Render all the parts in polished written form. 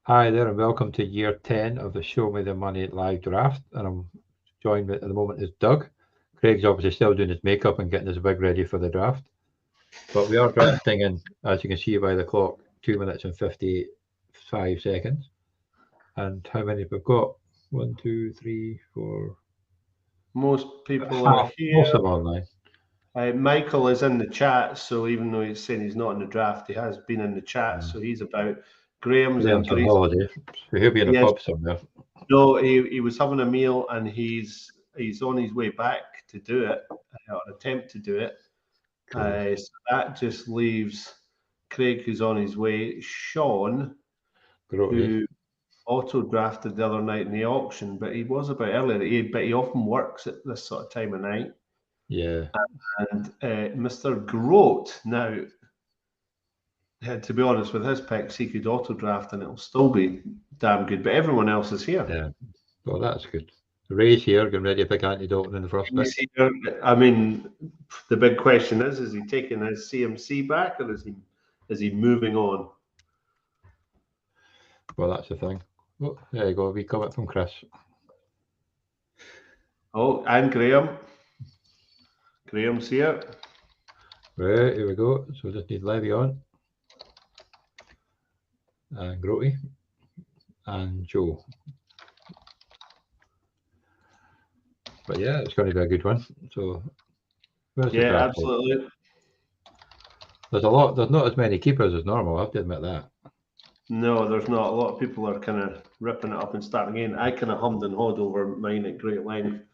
Hi there, and welcome to year 10 of the Show Me the Money live draft. And I'm joined at the moment is Doug. Craig's obviously still doing his makeup and getting his wig ready for the draft. But we are drafting in, as you can see by the clock, 2 minutes and 55 seconds. And how many we've got? 1, 2, 3, 4. Most people are here. Most of them online. Michael is in the chat, so even though he's saying he's not in the draft, he has been in the chat, so he's about. Graham's on holiday, so he'll be in a pub somewhere. No, he was having a meal and he's on his way back to do it, or attempt to do it. Cool. So that just leaves Craig, who's on his way, Sean, who auto-drafted the other night in the auction, but he was a bit earlier. But he often works at this sort of time of night. Yeah. And Mr. Grote, now, to be honest, with his picks, he could auto-draft and it'll still be damn good, but everyone else is here. Yeah, well, that's good. Ray's here, getting ready to pick Andy Dalton in the first pick. Here. I mean, the big question is he taking his CMC back or is he moving on? Well, that's the thing. Oh, there you go, we comment from Chris. Oh, and Graham. Graham's here. Right, here we go. So just need Levy on. And Grote. And Joe. But yeah, it's going to be a good one. So yeah, absolutely. There's not as many keepers as normal, I have to admit that. No, there's not. A lot of people are kind of ripping it up and starting again. I kind of hummed and hawed over mine at great length.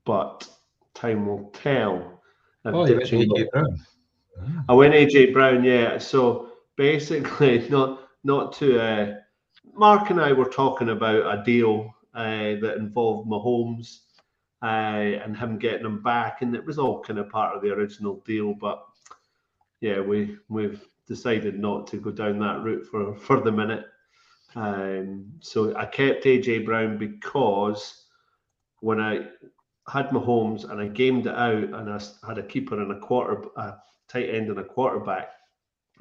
But time will tell. You went AJ Brown. I went AJ Brown, yeah. So basically, not to. Mark and I were talking about a deal that involved Mahomes and him getting him back, and it was all kind of part of the original deal. But yeah, we've decided not to go down that route for the minute. So I kept AJ Brown because when I had Mahomes and I gamed it out and I had a keeper and a tight end and a quarterback,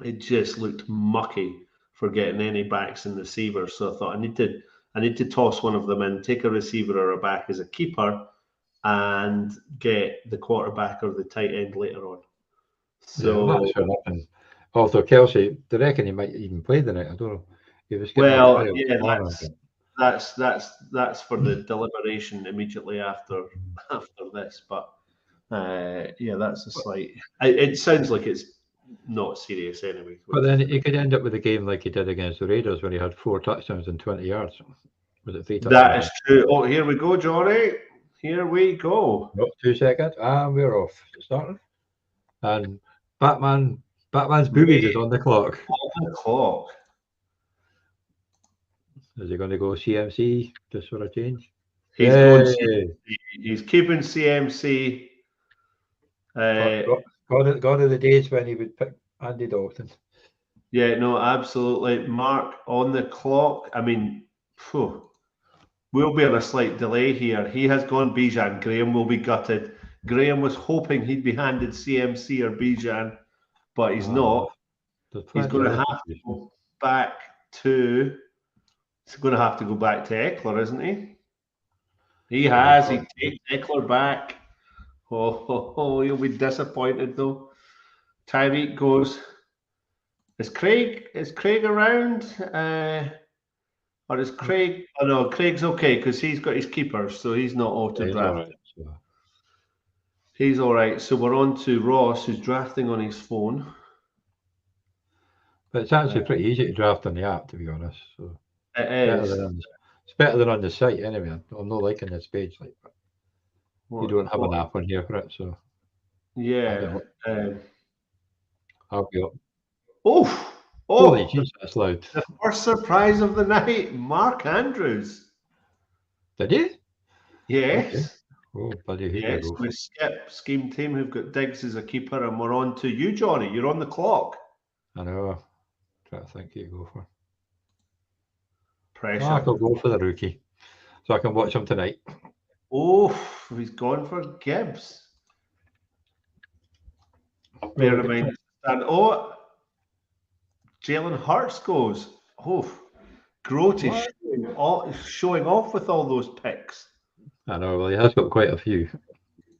it just looked mucky for getting any backs and receivers. So I thought I need to toss one of them in, take a receiver or a back as a keeper, and get the quarterback or the tight end later on. So yeah, also Kelsey, I reckon he might even play the night. I don't know. That's for the deliberation immediately after this. But yeah, that's a slight. It sounds like it's not serious anyway. But then he could end up with a game like he did against the Raiders when he had 4 touchdowns and 20 yards. Was it 3 touchdowns? That is true. Oh, here we go, Johnny. Here we go. 2 seconds, and we're off. Starting. And Batman's boobies is on the clock. On the clock. Is he going to go CMC just for a change? He's going CMC. He's keeping CMC. Gone are the days when he would pick Andy Dalton. Yeah, no, absolutely. Mark on the clock. I mean, we'll be on a slight delay here. He has gone Bijan. Graham will be gutted. Graham was hoping he'd be handed CMC or Bijan, but he's not. He's going to have to go back to. He's going to have to go back to Eckler, isn't he? He has. He takes Eckler back. Oh, he'll be disappointed though. Tyreek goes. Is Craig around? Or is Craig? Oh no, Craig's okay because he's got his keepers, so he's not auto-drafted. He's all right. So we're on to Ross, who's drafting on his phone. But it's actually pretty easy to draft on the app, to be honest. So it is. It's better than on the site anyway. I'm not liking this page, like, but you don't have an app on here for it, so yeah. I'll be up. Oh! Holy jeez, that's loud. The first surprise of the night, Mark Andrews. Did he? Yes. Okay. Oh, bloody yes, we skip Scheme Team, who've got Diggs as a keeper, and we're on to you, Johnny. You're on the clock. I know. Try to think who you go for. Pressure. I could go for the rookie, so I can watch him tonight. Oh, he's gone for Gibbs. Bear in mind, Jalen Hurts goes. Oh, Grote is showing off with all those picks. I know. Well, he has got quite a few.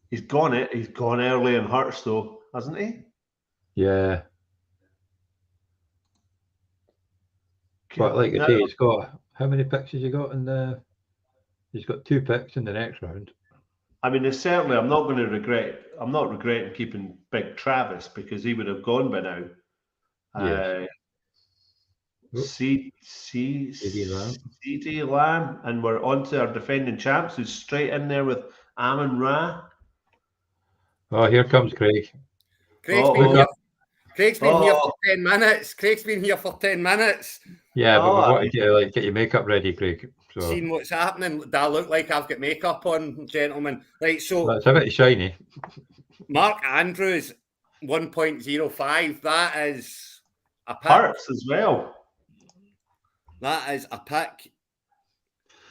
He's gone early in Hurts though, hasn't he? Yeah. But like I say, he's got how many picks has he got in the? He's got 2 picks in the next round. I mean, certainly, I'm not regretting keeping Big Travis because he would have gone by now. Yes. CD Lamb, and we're on to our defending champs, who's straight in there with Amon Ra. Oh, here comes Craig. Craig's been here for 10 minutes. Craig's been here for 10 minutes. Yeah, but we want to get your makeup ready, Craig. So. Seeing what's happening. Do I look like I've got makeup on, gentlemen? Right, so it's a bit shiny. Mark Andrews 1.05. That is a pick. Hurts as well. That is a pick.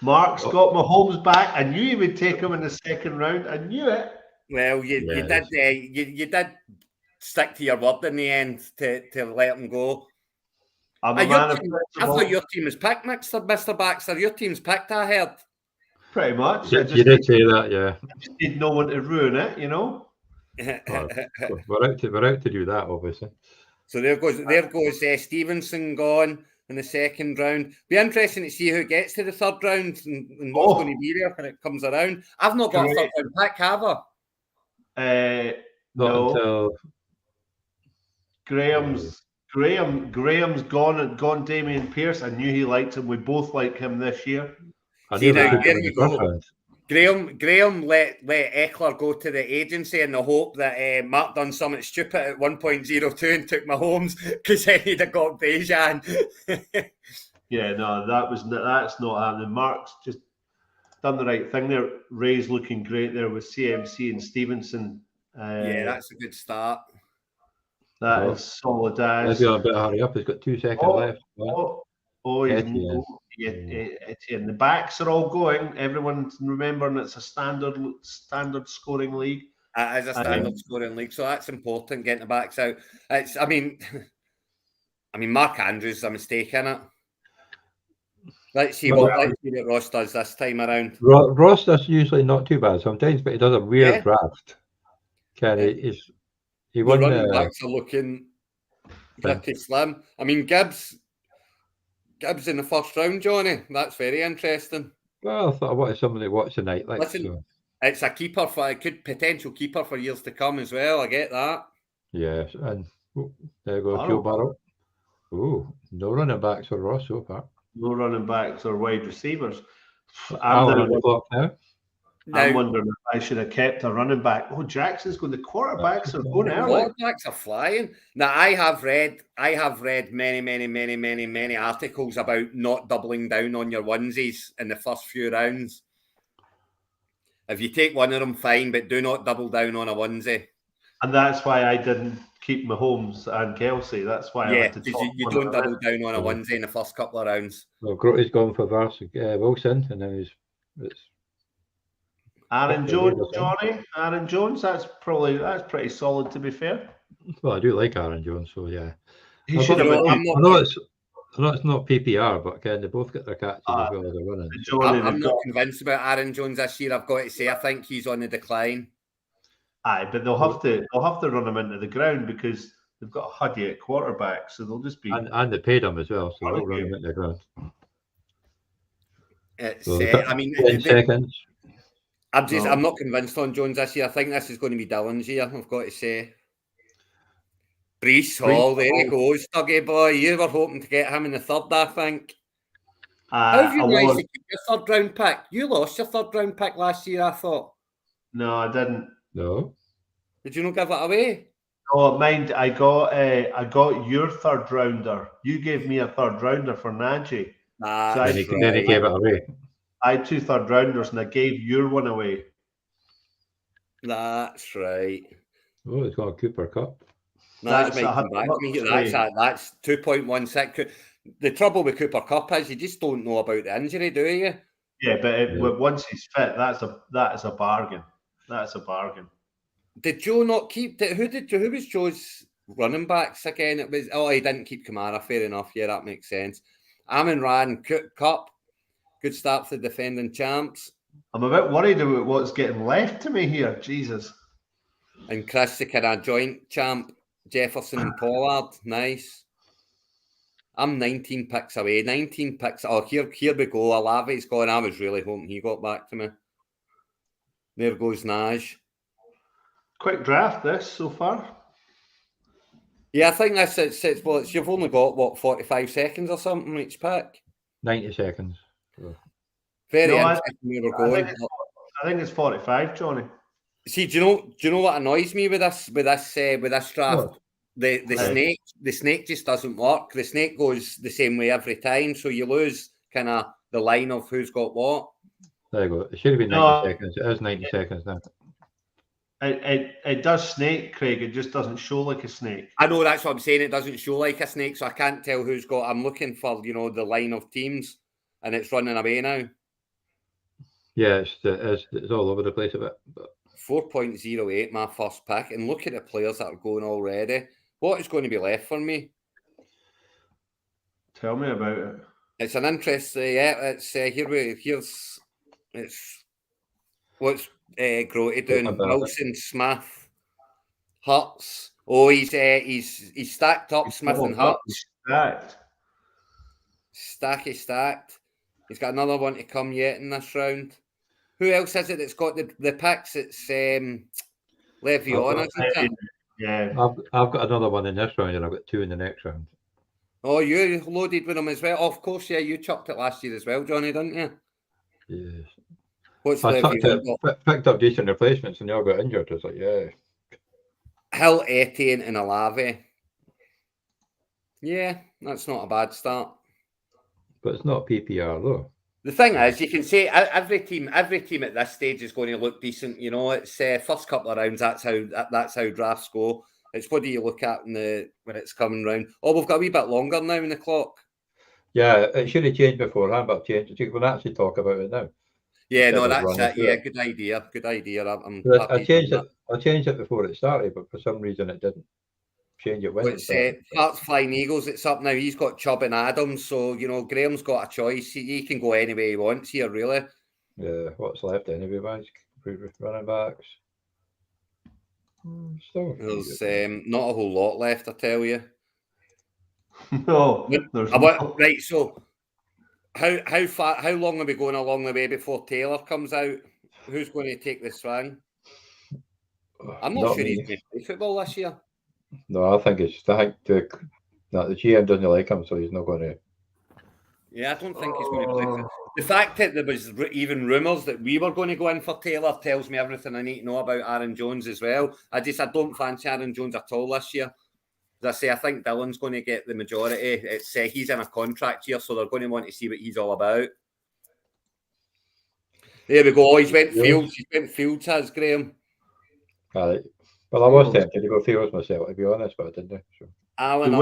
Mark's got Mahomes back. I knew he would take him in the second round. I knew it. Well, you did stick to your word in the end to let him go. I thought your team was picked, Mr. Baxter. Your team's picked, I heard. Pretty much. You did say that, yeah. I just need no one to ruin it, you know. We're out to do that, obviously. So there goes Stevenson gone in the second round. Be interesting to see who gets to the third round and what's going to be there when it comes around. I've not got a third round pick, have I? Not until Graham's gone Damian Pierce. I knew he liked him. We both like him this year. See, now, there you go. Graham let Eckler go to the agency in the hope that Mark done something stupid at 1.02 and took Mahomes because then he'd have got Bejan. Yeah, no, that's not happening. Mark's just done the right thing there. Ray's looking great there with CMC and Stevenson. Yeah, that's a good start. That is solid as. Maybe a bit hurry up. He's got 2 seconds left. Etienne. The backs are all going. Everyone's remembering it's a standard scoring league. It is a standard scoring league, so that's important. Getting the backs out. I mean, Mark Andrews is a mistake in it. Let's see what Ross does this time around. Ross does usually not too bad sometimes, but he does a weird draft. He won. The running backs are looking pretty slim. I mean, Gibbs in the first round, Johnny. That's very interesting. Well, I thought I wanted somebody to watch tonight. Listen, it's a keeper for a good potential keeper for years to come as well. I get that. Yes, and there goes Joe Burrow. Oh, no running backs for Ross so far. No running backs or wide receivers. I'm on the clock now. I'm wondering if I should have kept a running back. Oh, Jackson's going. The quarterbacks are going early. Quarterbacks are flying. Now, I have read many articles about not doubling down on your onesies in the first few rounds. If you take one of them, fine, but do not double down on a onesie. And that's why I didn't keep Mahomes and Kelsey. That's why I had to because you don't double down on a onesie in the first couple of rounds. Well, Grote's gone for Wilson, and now it's Aaron Jones, Johnny. Aaron Jones. That's pretty solid, to be fair. Well, I do like Aaron Jones, so yeah. He should have. I know it's not PPR, but again, they both get their catches as well as they're running. I'm not convinced about Aaron Jones this year. I've got to say, I think he's on the decline. Aye, but they'll have to run him into the ground because they've got Huddy at quarterback, so they'll just be and they paid him as well, so they'll run him into the ground. I mean, 10 seconds. I'm not convinced on Jones this year. I think this is going to be Dylan's year, I've got to say. Breece Hall, there he goes, Dougie boy. You were hoping to get him in the third, I think. How have you managed to keep your third round pick? You lost your third round pick last year, I thought. No, I didn't. No. Did you not give it away? No, mind. I got your third rounder. You gave me a third rounder for Najee. Then he gave it away. I had 2 third rounders and I gave your one away. That's right. Oh, it's got a Cooper Cup. That's 2.16. The trouble with Cooper Cup is you just don't know about the injury, do you? Yeah, but once he's fit, that is a bargain. That's a bargain. Did Joe not keep it? Who was Joe's running backs again. It was he didn't keep Kamara. Fair enough. Yeah, that makes sense. Amon Ran Cup. Good start for the defending champs. I'm a bit worried about what's getting left to me here. Jesus. And Chris, the kind of joint champ, Jefferson and Pollard. Nice. I'm 19 picks away. 19 picks. Oh, here we go. Olave's gone. I was really hoping he got back to me. There goes Naj. Quick draft this so far. Yeah, I think that's it. Well, you've only got, 45 seconds or something each pick? 90 seconds. So. Very interesting where we're going. I think it's 45, Johnny. See, do you know what annoys me with this draft? What? The snake just doesn't work. The snake goes the same way every time, so you lose kind of the line of who's got what. There you go. It should have been 90 seconds. It is 90 seconds now. It does snake, Craig. It just doesn't show like a snake. I know, that's what I'm saying. It doesn't show like a snake, so I can't tell who's got. I'm looking for the line of teams, and it's running away now. Yeah, it's all over the place a bit. But 4.08, my first pick, and look at the players that are going already. What is going to be left for me? Tell me about it. It's an interest. It's it's what's Grote doing? Wilson, Smith, Hurts. Oh, he's stacked up. Smith and Hurts. Stacked. He's got another one to come yet in this round. Who else is it that's got the picks? It's Le'Veon, isn't it? Yeah. I've got another one in this round, and I've got 2 in the next round. Oh, you loaded with them as well. Oh, of course, yeah. You chucked it last year as well, Johnny, didn't you? Yes. What's I picked up decent replacements, and they all got injured. It's like, yeah. Hill, Etienne, and Olave. Yeah, that's not a bad start. But it's not PPR though. The thing is, you can say every team at this stage is going to look decent. It's first couple of rounds. That's how drafts go. It's what do you look at when it's coming round? Oh, we've got a wee bit longer now in the clock. Yeah, it should have changed beforehand, but changed. You can actually talk about it now. Yeah, no, that's it. Yeah, good idea. Good idea. I changed it. I changed it before it started, but for some reason it didn't change it when it started. Hearts Flying Eagles. It's up now. He's got Chubb and Adams, so Graham's got a choice. He can go any way he wants here, really. Yeah, what's left anyway, guys? Running backs. Still, there's not a whole lot left, I tell you. No, there's not. Right. So, how long are we going along the way before Taylor comes out? Who's going to take this swing? I'm not sure he's going to play football this year. No, I think the GM doesn't like him, so he's not going to. Yeah, I don't think he's going to play football. The fact that there was even rumours that we were going to go in for Taylor tells me everything I need to know about Aaron Jones as well. I don't fancy Aaron Jones at all this year. As I say, I think Dylan's going to get the majority. It's he's in a contract year, so they're going to want to see what he's all about. There we go. He's went Fields. He's went Fields, has Graham. Well, I was tempted to go Fields myself, to be honest, but I didn't. So. Alan,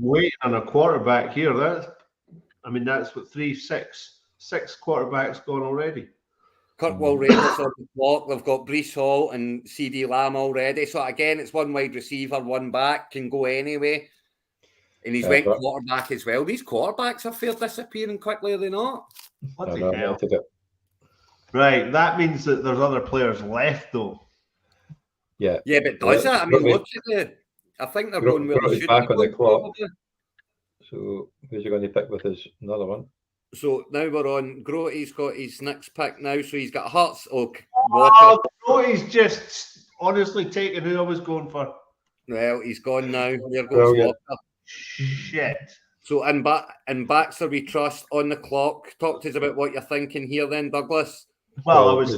wait on a quarterback here. That's what 6 quarterbacks gone already. Kirkwall Raiders on the block. They've got Breece Hall and CD Lamb already. So again, it's one wide receiver, one back, can go anyway. And he's went quarterback as well. These quarterbacks are fair disappearing quickly, are they not? What the hell? Right, that means that there's other players left though. Yeah. Yeah, but does that? I mean, look at I think they're going where they should back be on the clock. probably. So who's he going to pick with another one? So now we're on. Grote's got his next pick now, so he's got Hurts, Walker. Grote's just honestly taking who I was going for. Well, he's gone now. There goes Walker. Shit. So in Baxter we trust on the clock. Talk to us about what you're thinking here then, Douglas. Well, I was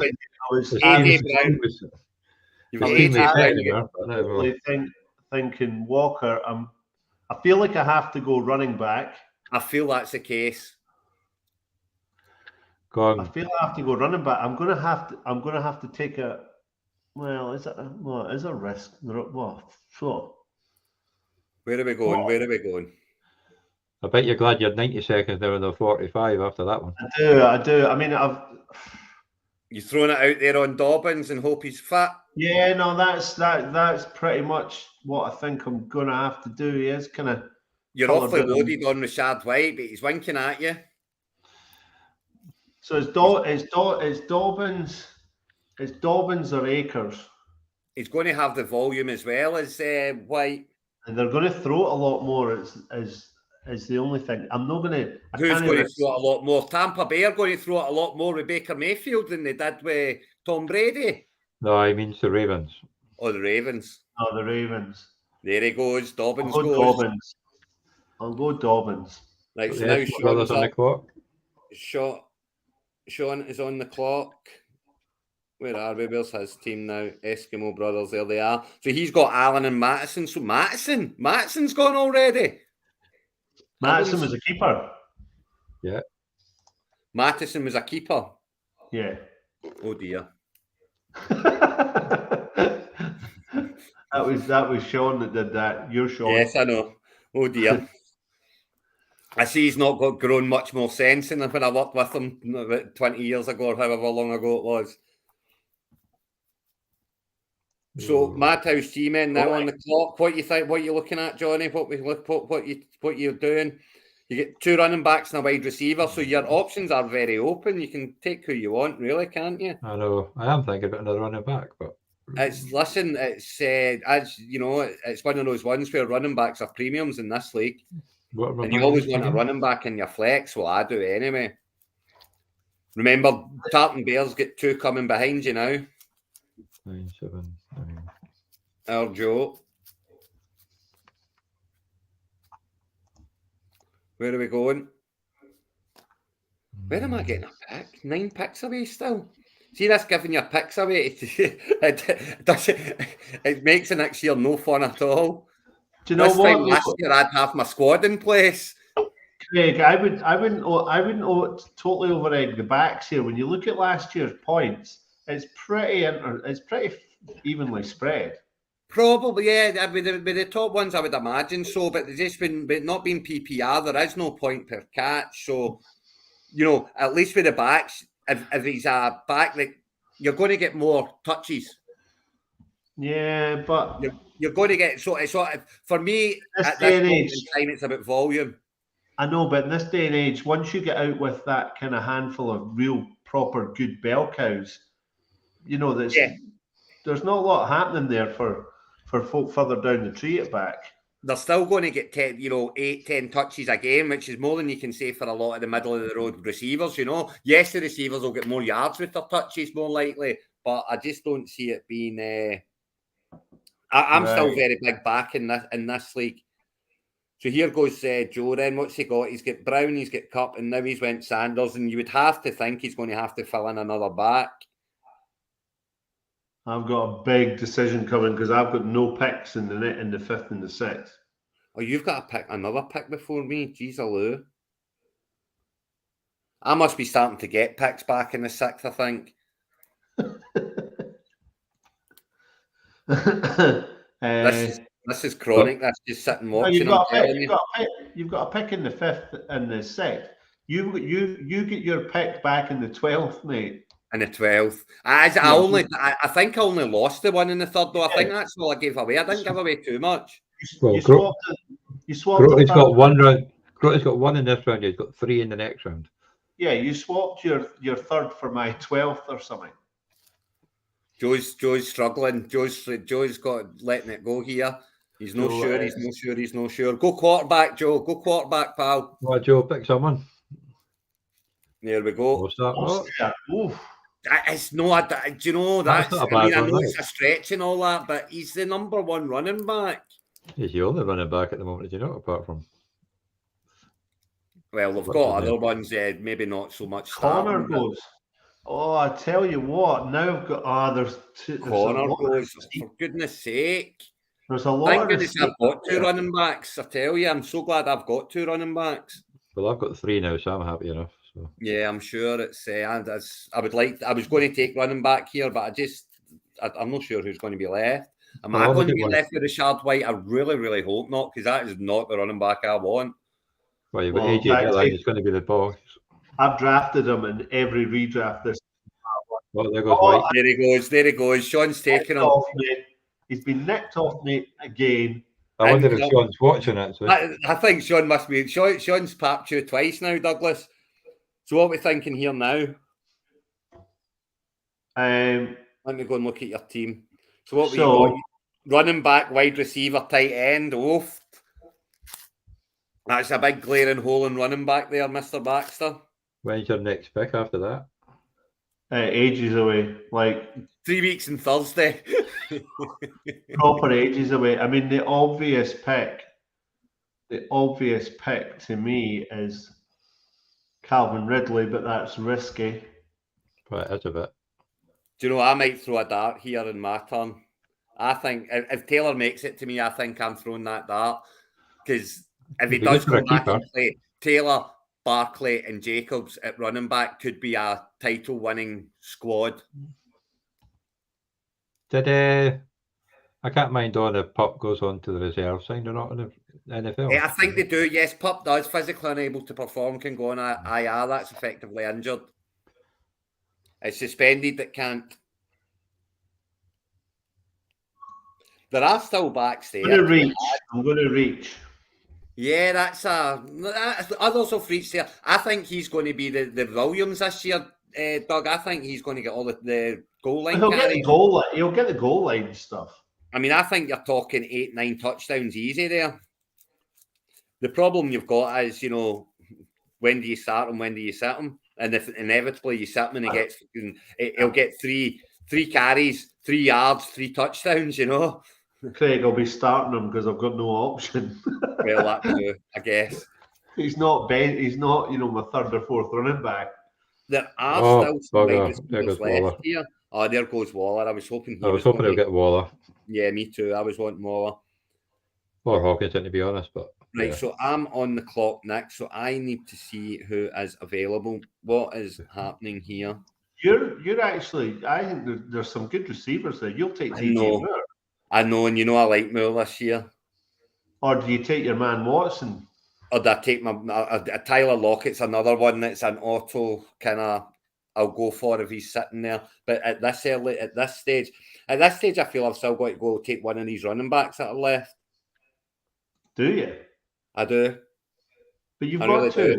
thinking Walker. I feel like I have to go running back. I feel that's the case. I feel I have to go running back. I'm gonna have to take a. Well, is a risk? Well, sure. Where are we going? Where are we going? I bet you're glad you're 90 seconds now and they're 45 after that one. I do. I mean, You throwing it out there on Dobbins and hope he's fit? Yeah, no, that's pretty much what I think I'm gonna have to do. He is kind of. You're awfully loaded on Rashad White, but he's winking at you. So it's Dobbins or Akers. He's going to have the volume as well as White. And they're going to throw it a lot more. Is the only thing. I'm not going to. Who's going to throw it a lot more? Tampa Bay are going to throw it a lot more with Baker Mayfield than they did with Tom Brady. No, he means the Ravens. Oh, the Ravens. Oh, the Ravens. There he goes. Dobbins I'll goes. Dobbins. I'll go Dobbins. Right, so now Sean's on the clock. Sean is on the clock. Where are we? Where's his team now? Eskimo Brothers, there they are. So he's got Allen and Mattison. So Mattison's gone already. Mattison was a keeper. Yeah. Mattison was a keeper. Yeah. Oh dear. that was Sean that did that. You're Sean. Yes, I know. Oh dear. I see he's not got grown much more sense than when I worked with him about 20 years ago or however long ago it was. So Madhouse G-Men now on the clock. What you think? What you looking at, Johnny? What you're doing? You get 2 running backs and a wide receiver, so your options are very open. You can take who you want, really, can't you? I know. I am thinking about another running back, but it's as you know, it's one of those ones where running backs are premiums in this league, and you always want a running back in your flex. Well, I do anyway. Remember, Tartan Bears get 2 coming behind you now. 9, 7, 9. Our Joe. Where are we going? Where am I getting a pick? 9 picks away still. See, that's giving your picks away. It makes the next year no fun at all. Do you know what? Last year I'd have my squad in place. Craig, I wouldn't totally over-egg the backs here. When you look at last year's points, it's pretty evenly spread. Probably, yeah. With the top ones, I would imagine so. But just not being PPR, there is no point per catch. So, you know, at least with the backs, if he's a back, like, you're going to get more touches. Yeah, but you're going to get so for me at this point in time, it's about volume. I know, but in this day and age, once you get out with that kind of handful of real proper good bell cows, you know, there's not a lot happening there for folk further down the tree at back. They're still going to get 8-10 touches a game, which is more than you can say for a lot of the middle of the road receivers. You know, yes, the receivers will get more yards with their touches, more likely, but I just don't see it being. I'm still very big back in this league. So here goes Joe. Then what's he got? He's got Brown, he's got Cup, and now he's went Sanders, and you would have to think he's going to have to fill in another back. I've got a big decision coming because I've got no picks in the 5th and the 6th. Oh, you've got to pick another pick before me. Jeez, Lou. I must be starting to get picks back in the 6th, I think. This is chronic. That's just sitting watching. You've got a pick in the 5th and the 6th. You get your pick back in the 12th, mate. In the 12th. I think I only lost the one in the 3rd, though. I think that's all I gave away. I didn't give away too much. You swapped. Grote's got 1 round. Grote's got 1 in this round. He's got 3 in the next round. Yeah, you swapped your 3rd for my 12th or something. Joe's struggling. Joe's got letting it go here. He's no sure. He's no sure. Go quarterback, Joe. Go quarterback, pal. Well, Joe, pick someone. There we go. What's that? It's no. Do you know that's? I know it's a stretch and all that, but he's the number 1 running back. He's the only running back at the moment, you know, apart from. Well, we've got other ones, maybe not so much. Connor goes. Oh, I tell you what, now I've got there's Connor goes, for goodness sake. There's a lot. Thank goodness I've got 2 running backs. I tell you, I'm so glad I've got 2 running backs. Well, I've got 3 now, so I'm happy enough. So. Yeah, I'm sure it's. I was going to take running back here, but I'm not sure who's going to be left. Am I going to be left with Rashad White? I really, really hope not, because that is not the running back I want. Well, you've got AJ Dillon, he's going to be the boss. I've drafted him in every redraft this. Well, there goes White. There he goes. There he goes. Sean's taking him. Off me. He's been nicked off me again. I wonder if Sean's watching it. So. I think Sean must be. Sean's papped you twice now, Douglas. So what are we thinking here now? Let me go and look at your team. So what we got? Running back, wide receiver, tight end. Oof. That's a big glaring hole in running back there, Mr. Baxter. When's your next pick after that? Ages away. Like 3 weeks and Thursday. Proper ages away. I mean, the obvious pick to me is Calvin Ridley, but that's risky. Right, that's a bit. Do you know, I might throw a dart here in my turn. I think if Taylor makes it to me, I think I'm throwing that dart. Because if he does come back and play, Taylor, Barkley and Jacobs at running back could be a title-winning squad. Did I can't mind on if Pup goes on to the reserve side or not in the NFL? I think they do, yes. Pup does. Physically unable to perform, can go on IR. That's effectively injured. It's suspended that can't. There are still backs there. I'm going to reach. Yeah, that's others will reach there. I think he's going to be the Williams this year, Doug. I think he's going to get all the goal line. He'll get the goal line stuff. I mean, I think you're talking 8-9 touchdowns easy there. The problem you've got is, when do you start him? When do you sit him? And if inevitably you sit him and he'll get three carries, 3 yards, 3 touchdowns, Craig, I'll be starting him because I've got no option. Well, that will do, I guess. He's not my third or fourth running back. There are still some left Waller here. Oh, there goes Waller. I was hoping he'll get Waller. Yeah, me too. I was wanting Waller. Or Hawkinson, to be honest, but right. Yeah. So I'm on the clock next. So I need to see who is available. What is happening here? You're actually. I think there's some good receivers there. You'll take DJ Moore. I know, and I like Moore this year. Or do you take your man Watson? Or do I take my Tyler Lockett's another one that's an auto kind of I'll go for if he's sitting there. But at this stage, I feel I've still got to go take one of these running backs that are left. Do you? I do. But you've got to.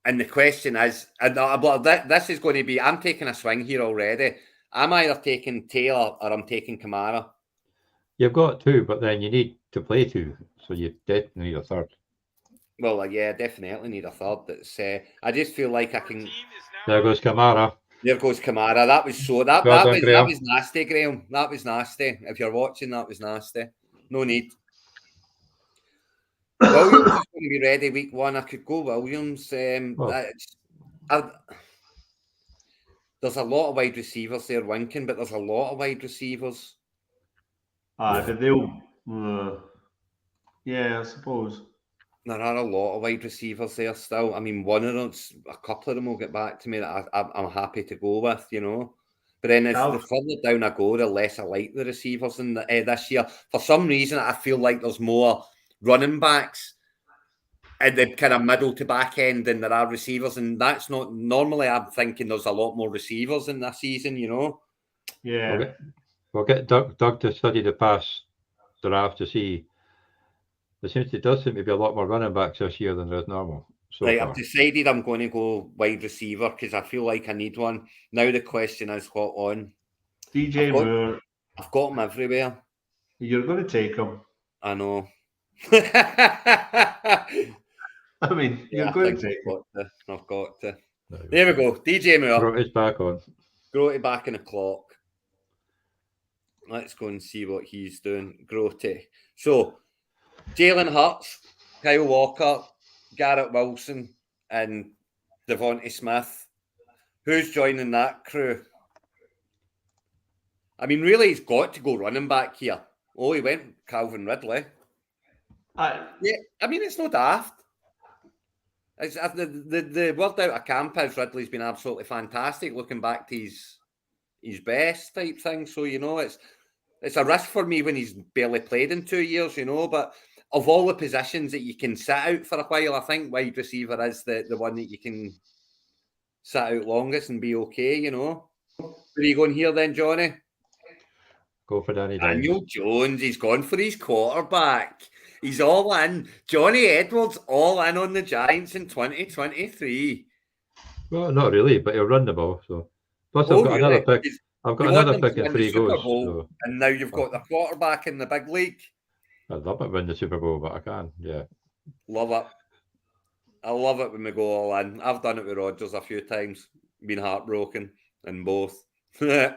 And the question is, this is going to be, I'm taking a swing here already. I'm either taking Taylor or I'm taking Kamara. You've got 2, but then you need to play 2, so you definitely need a third. Well, yeah, definitely need a third. That's. I just feel like I can. There goes Kamara. There goes Kamara. That was that was nasty, Graham. That was nasty. If you're watching, that was nasty. No need. Williams is going to be ready week 1. I could go Williams. There's a lot of wide receivers there, Winking, but there's a lot of wide receivers. But they'll. Yeah, I suppose. There are a lot of wide receivers there still. I mean, a couple of them will get back to me that I'm happy to go with, But then the further down I go, the less I like the receivers in this year. For some reason, I feel like there's more running backs at the kind of middle to back end than there are receivers. And that's not... Normally, I'm thinking there's a lot more receivers in this season, Yeah. We'll get Doug to study the past draft to see... There does seem to be a lot more running backs this year than there is normal. Right, I've decided I'm going to go wide receiver because I feel like I need one. Now the question is what on? DJ Moore. I've got him everywhere. You're going to take him. I know. I mean, you're going to take him. I've got to. There we go. DJ Moore. Grote's back on. Grote back in the clock. Let's go and see what he's doing. Grote. So, Jalen Hurts, Kyle Walker, Garrett Wilson, and Devontae Smith. Who's joining that crew? I mean, really, he's got to go running back here. Oh, he went Calvin Ridley. Yeah, I mean, it's no daft. It's, the word out of camp is Ridley's been absolutely fantastic, looking back to his best type thing. So, it's a risk for me when he's barely played in 2 years, but of all the positions that you can sit out for a while, I think wide receiver is the one that you can sit out longest and be okay, you know. Where are you going here then, Johnny? Go for Danny Dimes. Daniel Jones, he's gone for his quarterback. He's all in. Johnny Edwards all in on the Giants in 2023. Well, not really, but he'll run the ball. So plus, I've Oh, got really? another pick. I've got You want another them to pick in win the 3 Super goes. Bowl, So and now you've got the quarterback in the big league. I'd love it win the Super Bowl, but I can. Yeah. Love it. I love it when we go all in. I've done it with Rodgers a few times. Been heartbroken in both. Well,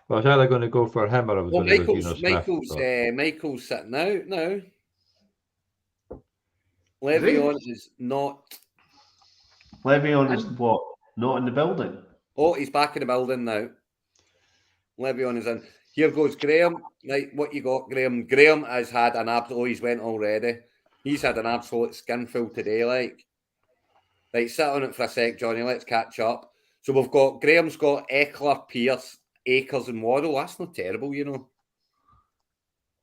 I was either going to go for him or I was Well, going to go Geno Smith. Michael's sitting out now. Le'Veon is not. Le'Veon is what? Not in the building. Oh, he's back in the building now. Le'Veon is in. Here goes Graham. Right, what you got, Graham? Graham has had an absolute. Oh, he's went already. He's had an absolute skinful today. Like, right, sit on it for a sec, Johnny. Let's catch up. So we've got Graham's got Eckler, Pierce, Akers, and Waddle. That's not terrible, you know.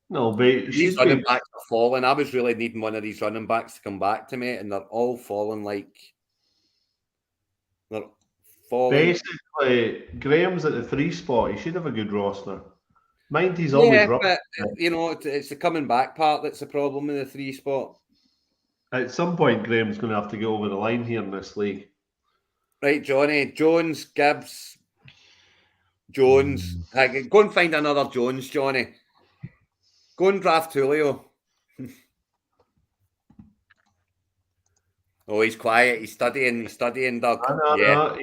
No, but These running backs are falling. I was really needing one of these running backs to come back to me, and they're all falling like they're falling. Basically, Graham's at the 3 spot. He should have a good roster. Mind he's always rough. But you know, it's the coming back part that's the problem in the 3 spot. At some point, Graham's going to have to go over the line here in this league. Right, Johnny. Jones, Gibbs, Jones. Go and find another Jones, Johnny. Go and draft Julio. Oh, he's quiet. He's studying, Doug. No,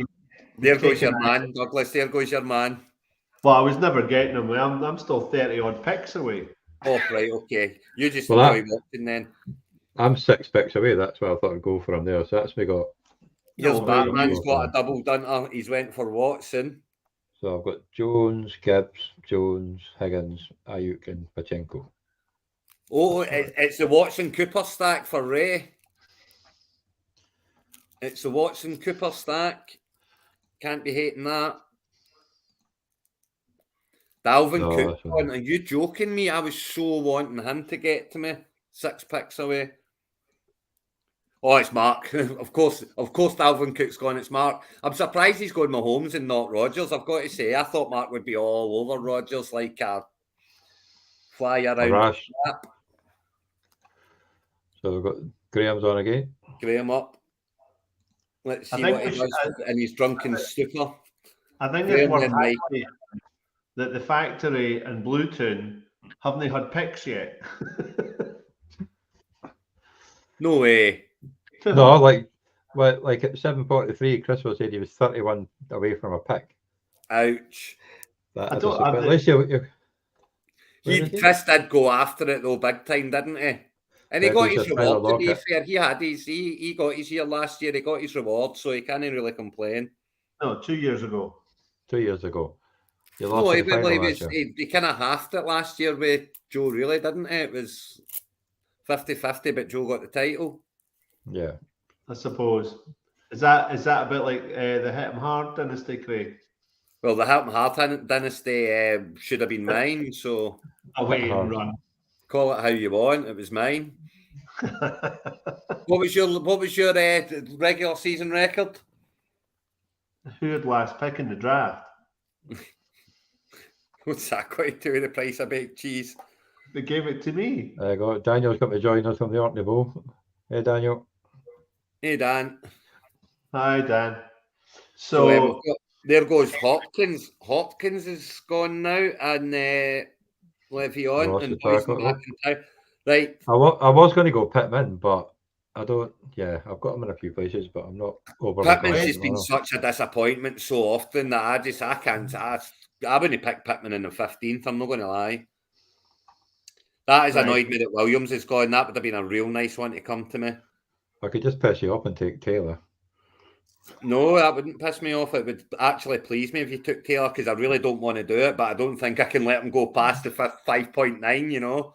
there goes your man, Douglas. There goes your man. Well, I was never getting him. I'm still 30-odd picks away. Oh, right, okay. You just enjoy watching then. I'm 6 picks away. That's why I thought I'd go for him there. So that's me got. Here's Batman's got a double dunter. He's went for Watson. So I've got Jones, Gibbs, Jones, Higgins, Ayuk, and Pachenko. Oh, it's the Watson Cooper stack for Ray. It's the Watson Cooper stack. Can't be hating that. Dalvin Cook. Are you joking me? I was so wanting him to get to me. 6 picks away. Oh, it's Mark. Of course, Dalvin Cook's gone. It's Mark. I'm surprised he's going Mahomes and not Rodgers. I've got to say, I thought Mark would be all over Rodgers like a fly around. So we've got Graham's on again. Graham up. Let's see what he does in his drunken stupor. I think it's worth highlighting that the factory and Bluetooth haven't had picks yet. No way. No, like at 7:43, Chris was said he was 31 away from a pick. Ouch. Chris did go after it though, big time, didn't he? And he got his reward, to be fair. He got his year last year, he got his reward, so he can't really complain. No, 2 years ago. 2 years ago. He kind of halved it last year with Joe, really, didn't he? It was 50-50, but Joe got the title. Yeah. I suppose. Is that a bit like the Hit 'em Hard dynasty, Craig? Well, the Hit 'em Hard dynasty should have been mine, so away and run. Call it how you want. It was mine. What was your regular season record? Who had last pick in the draft? What's that got to do with the price of baked cheese? They gave it to me. Daniel's come to join us from the Orkney Bowl. Hey, Daniel. Hey, Dan. Hi, Dan. So there goes Hopkins. Hopkins is gone now, and Le'Veon and Boyson back in town. Right. I was going to go Pittman, but I don't. Yeah, I've got him in a few places, but I'm not over. Pittman's just been such a disappointment so often that I can't. I wouldn't pick Pittman in the 15th. I'm not going to lie. That has annoyed me that Williams is gone. That would have been a real nice one to come to me. I could just piss you up and take Taylor. No, that wouldn't piss me off. It would actually please me if you took Taylor because I really don't want to do it, but I don't think I can let him go past the 5.9, you know.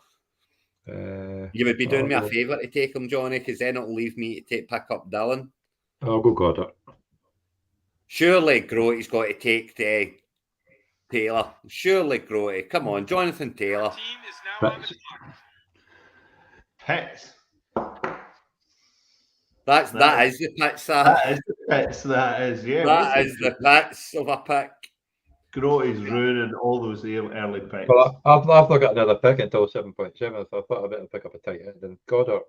You would be doing me a favour to take him, Johnny, because then it'll leave me to pick up Dylan. I'll go Goddard. Surely Grote's got to take Taylor. Surely Grote. Come on, Jonathan Taylor. Picks. That is the pitch, that. pits, that is, yeah. That is the pits of a pick. Groty's ruining all those early picks. Well, I've not got another pick until 7.7, so I thought I'd better pick up a tight end. And Goddard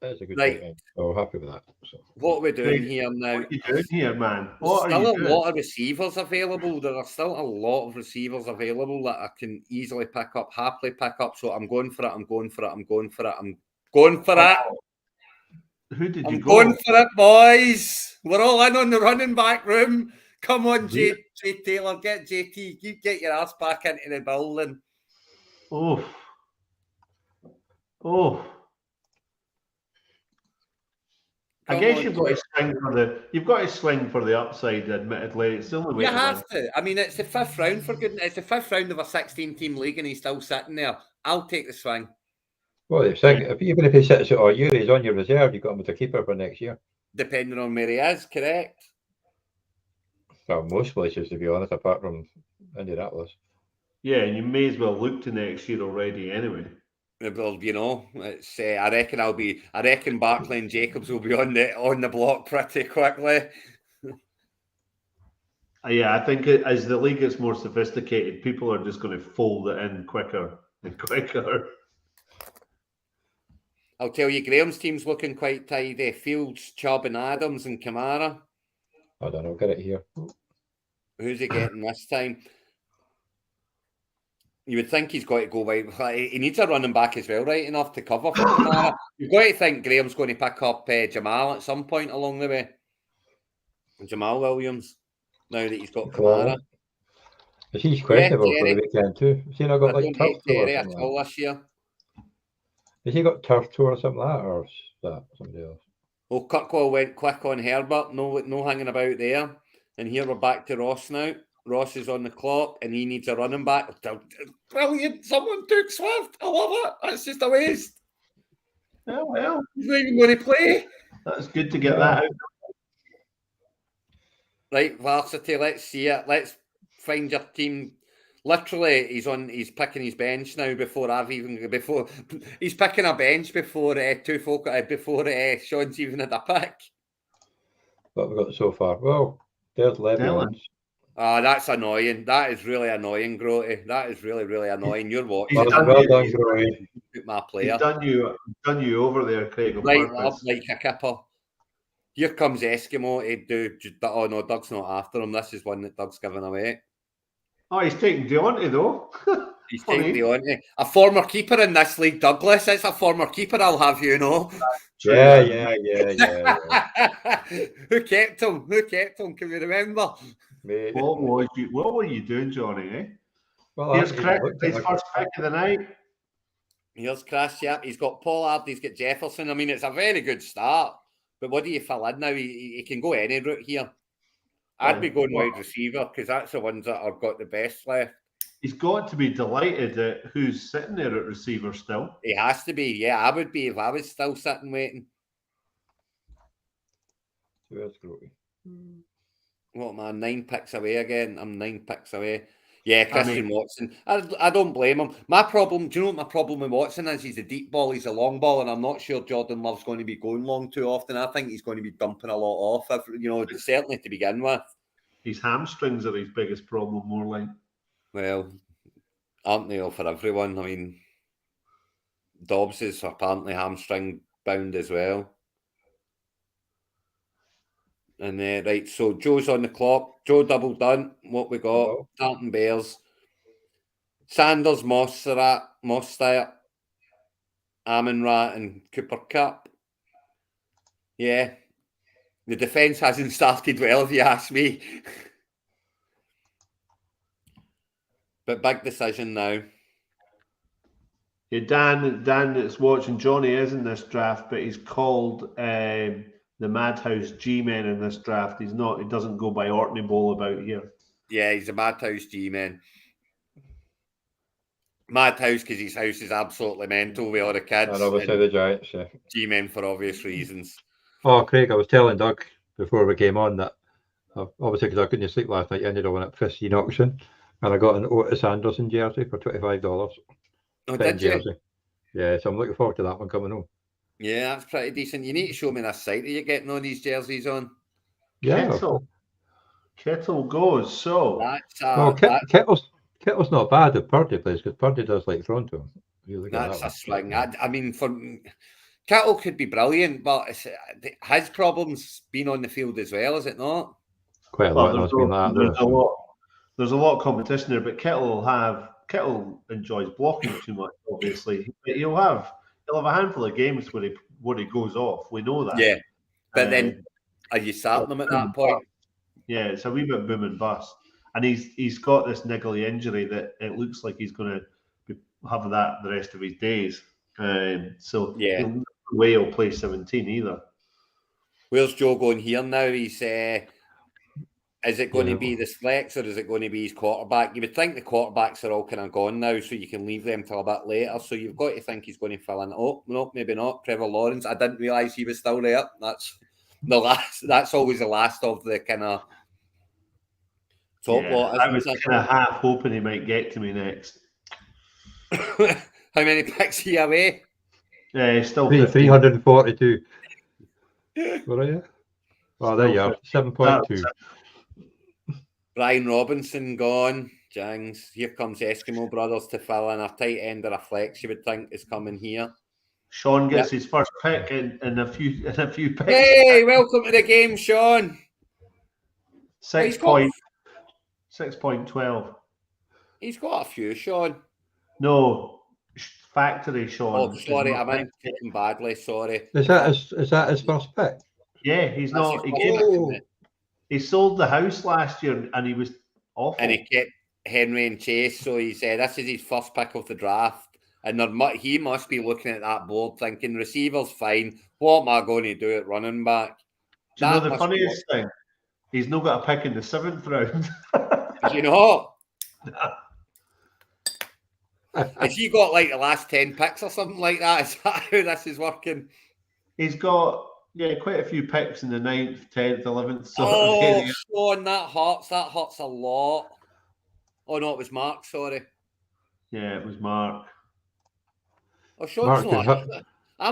is a good tight end. So happy with that. So. What are we doing here now? What are you doing here, man? There's still a lot of receivers available. There are still a lot of receivers available that I can easily pick up, happily pick up. So I'm going for it. I'm going for it. I'm going for it. I'm going for it. Who did you I'm go? going for it, boys. We're all in on the running back room. Come on, Jay Taylor. Get JT. You get your ass back into the building. Oh. I guess you've got to swing for the upside. Admittedly, it's the only way. You have to. I mean, it's the 5th round for goodness. It's the 5th round of a 16-team league, and he's still sitting there. I'll take the swing. Well, even if he sits at all year, he's on your reserve. You've got him as a keeper for next year. Depending on where he is, correct? Well, most places, to be honest, apart from Indianapolis. Yeah, and you may as well look to next year already, anyway. Well, you know, it's. I reckon Barkley and Jacobs will be on the block pretty quickly. Yeah, I think as the league gets more sophisticated, people are just going to fold it in quicker and quicker. I'll tell you, Graham's team's looking quite tidy. Fields, Chubb, and Adams, and Kamara. I don't know. Get it here. Who's he getting this time? You would think he's got to go wide. He needs a running back as well, right enough to cover for Kamara. You've got to think Graham's going to pick up Jamal at some point along the way. Jamal Williams, now that he's got Kamara. He's questionable for the weekend too. Has he not got like turf toe or something? At all this year. Has he got turf toe or something like that, or is that somebody else? Well, Kirkwall went quick on Herbert. No hanging about there. And here we're back to Ross now. Ross is on the clock and he needs a running back. Brilliant. Someone took Swift. I love it. That's just a waste. Oh, well. He's not even going to play. That's good to get that out. Right, varsity, let's see it. Let's find your team. Literally, he's picking his bench now before he's picking a bench before Sean's even had a pick. What have we got so far? Well, there's Lebanon. That's annoying. That is really annoying, Groty. That is really, really annoying. You're watching. Well done, Groty. My player. He's done you over there, Craig. Right up like a kipper. Here comes Eskimo. Oh no, Doug's not after him. This is one that Doug's giving away. Oh, he's taking Deontay though. He's taking Deontay. A former keeper in this league, Douglas. It's a former keeper, I'll have you know. Yeah. Who kept him? Can you remember? Mate. What were you doing, Johnny? Eh? Well, here's Chris, his first pick of the night. Here's Chris, yep. He's got Pollard, he's got Jefferson. I mean, it's a very good start. But what do you fill in now? He can go any route here. I'd be going wide receiver because that's the ones that have got the best left. He's got to be delighted at who's sitting there at receiver still. He has to be. Yeah, I would be if I was still sitting waiting. Where's Groty? What, man? 9 picks away again. I'm 9 picks away. Yeah, Christian Watson. I don't blame him. My problem, do you know what my problem with Watson is? He's a deep ball, he's a long ball, and I'm not sure Jordan Love's going to be going long too often. I think he's going to be dumping a lot off, certainly to begin with. His hamstrings are his biggest problem, more like. Well, aren't they all for everyone? I mean, Dobbs is apparently hamstring bound as well. And right, so Joe's on the clock. Joe double done. What we got? Tartan Bears. Sanders, Mostert, Amon-Ra, and Cooper Cup. Yeah. The defence hasn't started well, if you ask me. But big decision now. Yeah, Dan that's watching, Johnny is in this draft, but he's called the Madhouse G-Men in this draft. He's not. He doesn't go by Orkney Bowl about here. Yeah, he's a Madhouse G-Man. Madhouse because his house is absolutely mental with all the kids. And obviously the Giants, yeah. G-Men for obvious reasons. Oh, Craig, I was telling Doug before we came on that obviously because I couldn't sleep last night, I ended up on a pristine auction and I got an Otis Anderson jersey for $25. Oh, did you? Jersey. Yeah, so I'm looking forward to that one coming home. Yeah, that's pretty decent. You need to show me that site that you're getting all these jerseys on. Yeah. Kettle goes. So Kettle's not bad if Purdy plays because Purdy does like thrown to him. That's a swing. I mean, for Kettle could be brilliant, but his problem's been on the field as well, is it not? Quite a lot. There's a lot of competition there, but Kettle enjoys blocking too much. Obviously, he'll have a handful of games where he goes off. We know that. Yeah, but then are you starting him at that point? Yeah, it's a wee bit boom and bust, and he's got this niggly injury that it looks like he's going to have that the rest of his days. So yeah, no way he'll play 17 either. Where's Joe going here now? He's is it going to be the flex or is it going to be his quarterback? You would think the quarterbacks are all kind of gone now, so you can leave them till a bit later. So you've got to think he's going to fill in. Oh, no, maybe not. Trevor Lawrence. I didn't realise he was still there. That's the last. That's always the last of the kind of top lot. I was kind of half hoping he might get to me next. How many picks are you away? Yeah, still 342. What are you? Oh, there you are. 7.2. Brian Robinson gone. Jangs. Here comes Eskimo Brothers to fill in a tight end or a flex. You would think is coming here. Sean gets his first pick in a few picks. Hey, welcome to the game, Sean. 6.12. He's got a few, Sean. No, factory Sean. Oh, sorry, I meant taken badly. Sorry. Is that his first pick? Yeah, he's not. He sold the house last year and he was awful. And he kept Henry and Chase, so he said this is his first pick of the draft. And he must be looking at that board thinking, receiver's fine. What am I going to do at running back? Do you know the funniest thing? He's not got a pick in the 7th round. You know? Has he got like the last 10 picks or something like that? Is that how this is working? He's got quite a few picks in the 9th, 10th, 11th. Sean, that hurts. That hurts a lot. Oh no, it was Mark. Sorry. Yeah, it was Mark. Oh, Sean's not.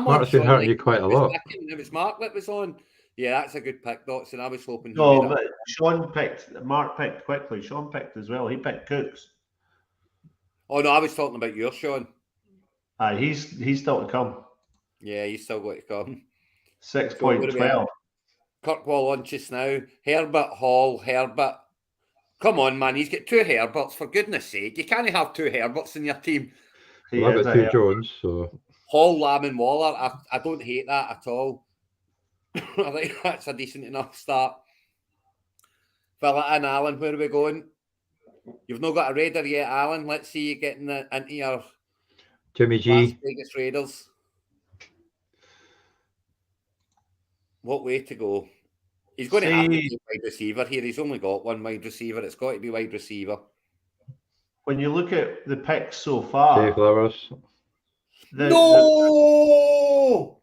Mark's been hurting you quite a lot. It was Mark that was on. Yeah, that's a good pick, Dotson. I was hoping. No, but Mark picked quickly. Sean picked as well. He picked Cooks. Oh no, I was talking about your Sean. He's still to come. Yeah, he's still got to come. 6.12. Kirkwall on just now. Herbert, Hall, Herbert. Come on, man. He's got 2 Herberts, for goodness sake. You can't have 2 Herberts in your team. Well, I've got 2 Jones, so. Hall, Lamb, and Waller. I don't hate that at all. I think that's a decent enough start. Fill it in, Alan. Where are we going? You've not got a Raider yet, Alan. Let's see you getting into your Jimmy G. Las Vegas Raiders. What way to go? He's going to have to be wide receiver here. He's only got 1 wide receiver. It's got to be wide receiver. When you look at the picks so far, Jay Flowers. No!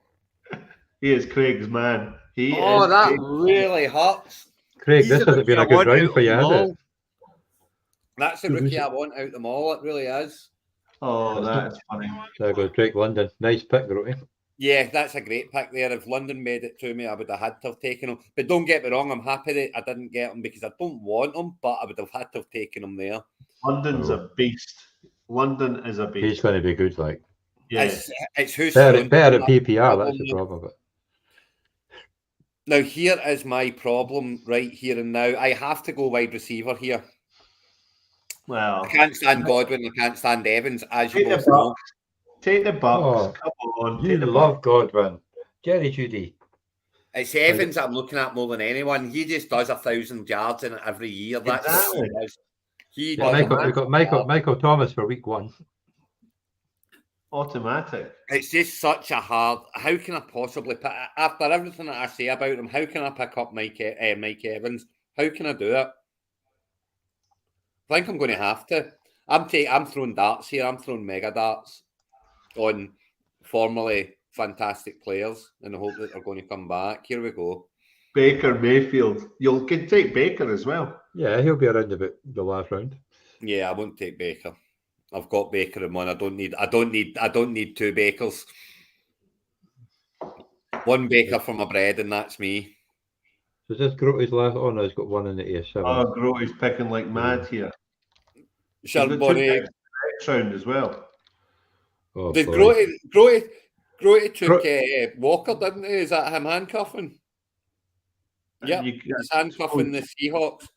He is Craig's man. That really hurts. Craig, this hasn't been a good round for you, has it? That's the rookie I want out of them all. It really is. Oh, that's funny. There goes Drake London. Nice pick, rookie. Yeah, that's a great pick there. If London made it to me, I would have had to have taken him. But don't get me wrong, I'm happy that I didn't get him because I don't want him, but I would have had to have taken him there. London's a beast. London is a beast. He's going to be good, like. Yeah. It's who's better at PPR, that's the problem. But. Now, here is my problem right here and now. I have to go wide receiver here. Well, I can't stand Godwin. I can't stand Evans, as you both know. Take the Bucks. Come on. You love Godwin. Jerry Judy. It's Evans I'm looking at more than anyone. He just does 1,000 yards in it every year. That's exactly. We've got Michael Thomas for week 1. Automatic. It's just such a hard. How can I possibly pick, after everything that I say about him? How can I pick up Mike Evans? How can I do it? I think I'm going to have to. I'm throwing darts here. I'm throwing mega darts on formerly fantastic players in the hope that they're going to come back. Here we go. Baker Mayfield. You can take Baker as well. Yeah, he'll be around about the last round. Yeah, I won't take Baker. I've got Baker in one. I don't need 2 Bakers. 1 Baker for my bread, and that's me. So just Grote's last. Oh no, he's got one in the A7. Oh, Grote's picking like mad here. Sharpbody. Next round as well. Oh, Did boy. Grote took Walker, didn't he? Is that him handcuffing? Yeah, he's handcuffing the Seahawks.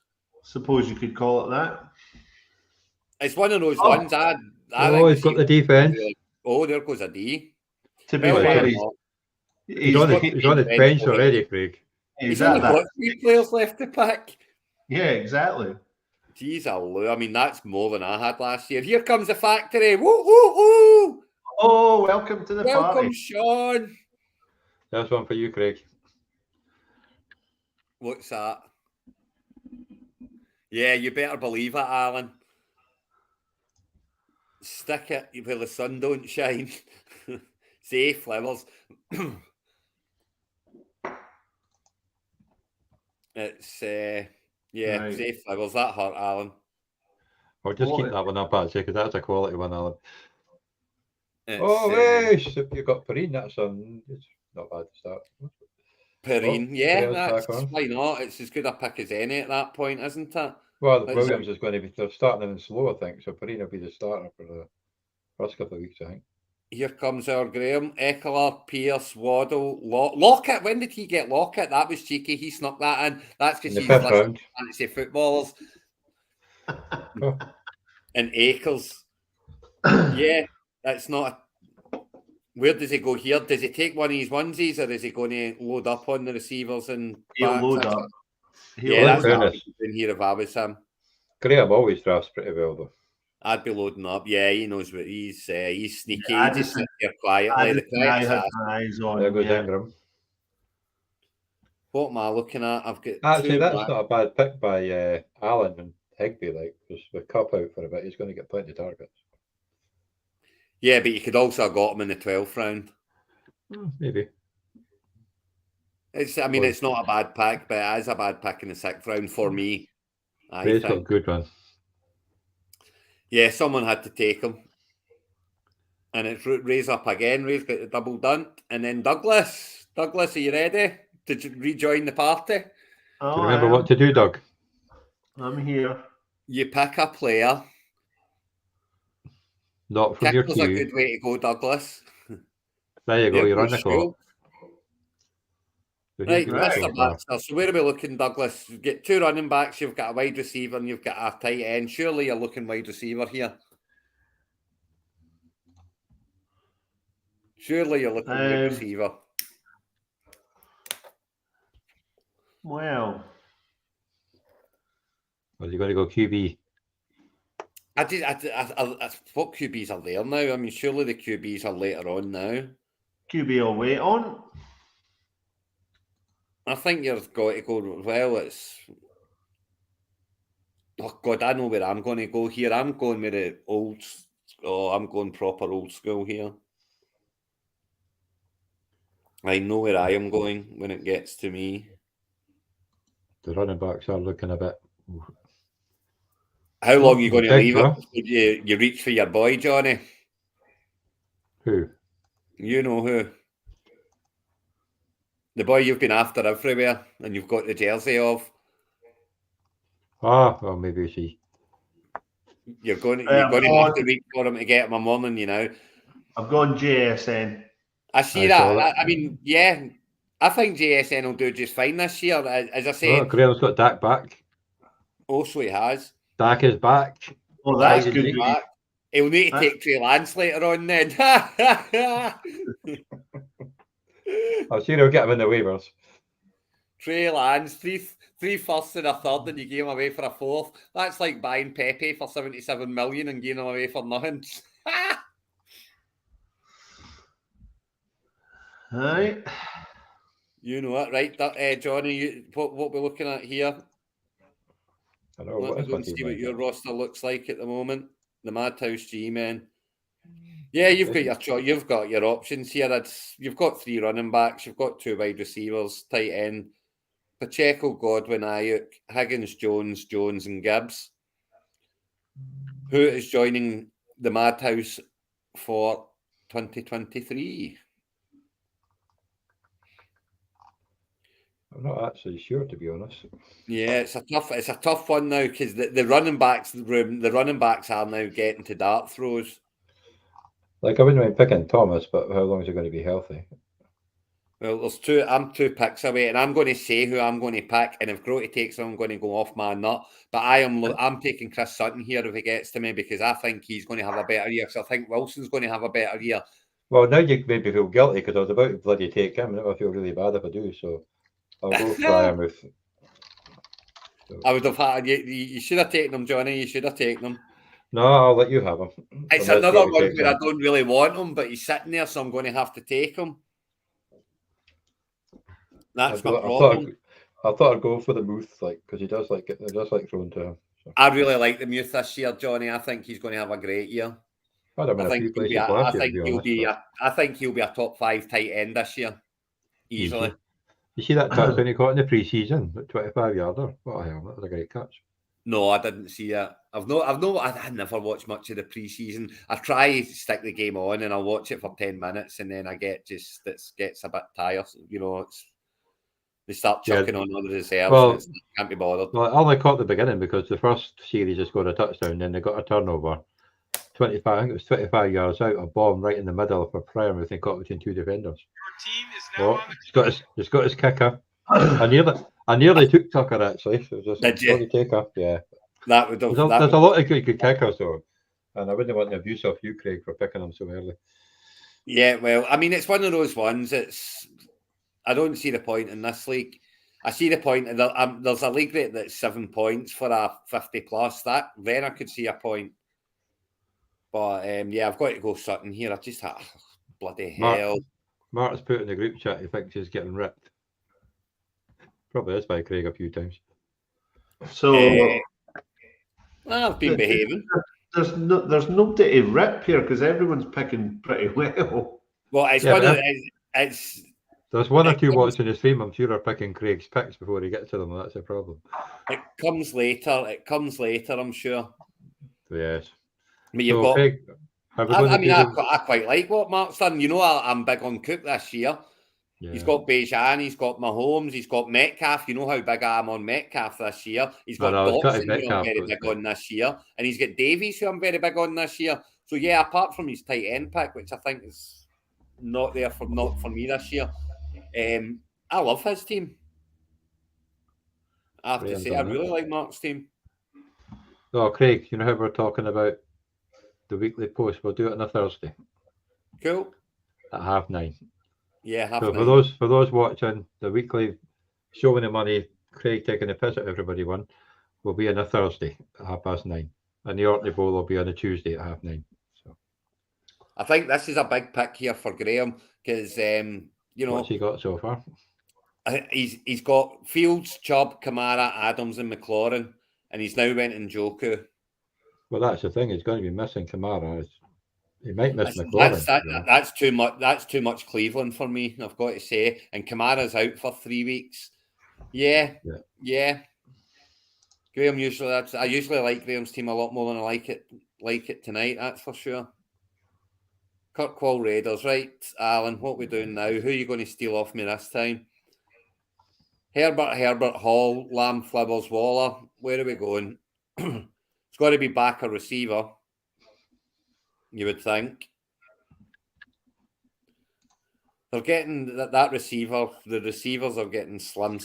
Suppose you could call it that. It's one of those ones. I Oh, he's got the defense. Oh, there goes a D. To be Well, fair, he's on his bench already, Craig. He's only got 3 players left to pick. Yeah, exactly. Jeez, I mean, that's more than I had last year. Here comes the factory. Woo, woo, woo. Oh, welcome to the party. Welcome, Sean. That's one for you, Craig. What's that? Yeah, you better believe it, Alan. Stick it where the sun don't shine. Safe flowers. It's Right. safe flowers. That hurt, Alan. I'll just keep that one up, actually, because that's a quality one, Alan. It's, You've got Perrine. That's it's not bad to start. Perrine, why not? It's as good a pick as any at that point, isn't it? Well, Williams is going to be starting in slow, I think. So Perrine will be the starter for the first couple of weeks, I think. Here comes our Graham. Eckler, Pierce, Waddle, Lockett. When did he get Lockett? That was cheeky. He snuck that in. That's because he's listening to fantasy footballers. And Akers. Yeah, that's not. Where does he go here? Does he take one of his onesies, or is he going to load up on the receivers and he'll load up? That's what I'd be doing here if I was him. Graham always drafts pretty well, though. I'd be loading up. Yeah, he knows what he's sneaky. He just sits here quietly. Eyes on. There goes Ingram. What am I looking at? I've got actually that's not a bad pick by Allen and Higby, like, because with Cup out for a bit, he's going to get plenty of targets. Yeah, but you could also have got him in the 12th round. Maybe. It's not a bad pick, but it is a bad pick in the 6th round for me. He's got a good one. Yeah, someone had to take him. And it's Ray's up again. Ray's got the double dunt. And then Douglas. Douglas, are you ready to rejoin the party? Do you remember what to do, Doug? I'm here. You pick a player. Not from your queue. That's a good way to go, Douglas. There you go, you're on the clock. Right, Mr. Baxter. So where are we looking, Douglas? You've got 2 running backs, you've got a wide receiver, and you've got a tight end. Surely you're looking wide receiver here. Surely you're looking wide receiver. Well. Are you going to go QB? What QBs are there now? I mean, surely the QBs are later on now. QB will wait on. I think you've got to go, well, it's... Oh, God, I know where I'm going to go here. I'm going with the old... Oh, I'm going proper old school here. I know where I am going when it gets to me. The running backs are looking a bit... How long are you going to leave it before you reach for your boy, Johnny? Who? You know who. The boy you've been after everywhere and you've got the jersey of. Well, maybe she. You're going to have to reach for him to get him a morning, you know. I've gone JSN. I see that. I mean, yeah, I think JSN will do just fine this year. As I say, Graham's got Dak back. Oh, so he has. Dak is back. Oh, that's good. He'll need to take Trey Lance later on then. I'm sure he'll get him in the waivers. Trey Lance, three firsts and a third, and you gave him away for a fourth. That's like buying Pepe for 77 million and giving him away for nothing. Right. You know it, right? Johnny, what we're looking at here? I know. Let me go and see what your roster looks like at the moment. The Madhouse G-Men. Yeah, you've got your options here. You've got 3 running backs, you've got 2 wide receivers, tight end, Pacheco, Godwin, Ayuk, Higgins, Jones, and Gibbs. Who is joining the Madhouse for 2023? I'm not actually sure, to be honest. Yeah, it's a tough one now because the running backs are now getting to dart throws. Like, I wouldn't mind picking Thomas, but how long is he going to be healthy? Well, I'm 2 picks away, and I'm going to say who I'm going to pick. And if Grote takes him, I'm going to go off my nut. But I'm taking Chris Sutton here if he gets to me because I think he's going to have a better year. Because I think Wilson's going to have a better year. Well, now you maybe feel guilty because I was about to bloody take him. Now I feel really bad if I do. So I'll go Frymouth. So, I would have had you should have taken him, Johnny. You should have taken him. no, I'll let you have him. It's Unless another Grote one takes where I him. don't really want him, but he's sitting there, so I'm going to have to take him. That's my problem. I thought I'd go for the Muth, like, because he does like throwing to him. So. I really like the Muth this year, Johnny. I think he's going to have a great year. I had him in a few places last year, to be honest. I think he'll be a top 5 tight end this year, easily. You see that touchdown he got in the pre-season, 25-yarder? What a hell! That was a great catch. No, I didn't see it. I never watched much of the pre-season. I try to stick the game on and I'll watch it for 10 minutes and then it gets a bit tiresome. You know, they start chucking on all the reserves. Well, and can't be bothered. Well, I only caught the beginning because the first series just scored a touchdown, then they got a turnover. 25, I think it was 25 yards out, a bomb right in the middle for Frymouth and caught between 2 defenders. Your team is now on the He's got his kicker. I nearly took Tucker actually. So just Did you? Take up, yeah. There's a lot of good kickers though, and I wouldn't want the abuse of you, Craig, for picking them so early. Yeah, well, I mean, it's one of those ones. I don't see the point in this league. I see the point. There's a league rate that's 7 points for a 50 plus. Then I could see a point. But yeah, I've got to go Sutton here. I just bloody hell. Mark's put in the group chat he thinks he's getting ripped. Probably is by Craig a few times. So I've been behaving. There's nobody to rip here because everyone's picking pretty well. Well, there's one or two watching the stream, I'm sure, are picking Craig's picks before he gets to them. That's a problem. It comes later, I'm sure. Yes. I mean, you've got. Craig, I quite like what Mark's done. You know, I'm big on Cook this year. Yeah. He's got Bejan, he's got Mahomes, he's got Metcalf. You know how big I am on Metcalf this year. He's got Dotson, who I'm very big on this year. And he's got Davies, who I'm very big on this year. So, yeah, apart from his tight end pick, which I think is not for me this year, I love his team. I have to say, I really like Mark's team. Oh, Craig, you know how we're talking about the weekly post? We'll do it on a Thursday. Cool. At 9:30. Yeah, so for those watching the weekly Show Me the Money, Craig taking the piss at everybody one, will be on a Thursday at 9:30, and the Orkney Bowl will be on a Tuesday at 9:30. So I think this is a big pick here for Graham because you know what's he got so far? He's got Fields, Chubb, Kamara, Adams, and McLaurin, and he's now went in Njoku. Well, that's the thing. He's going to be missing Kamara. He might miss McLaurin. That's too much. That's too much Cleveland for me, I've got to say. And Kamara's out for 3 weeks. Yeah. Graham I usually like Graham's team a lot more than I like it tonight. That's for sure. Kirkwall Raiders, right, Alan? What are we doing now? Who are you going to steal off me this time? Herbert, Hall, Lamb, Flibbles, Waller. Where are we going? It's got to be back a receiver. You would think. They're getting that receiver. The receivers are getting slim.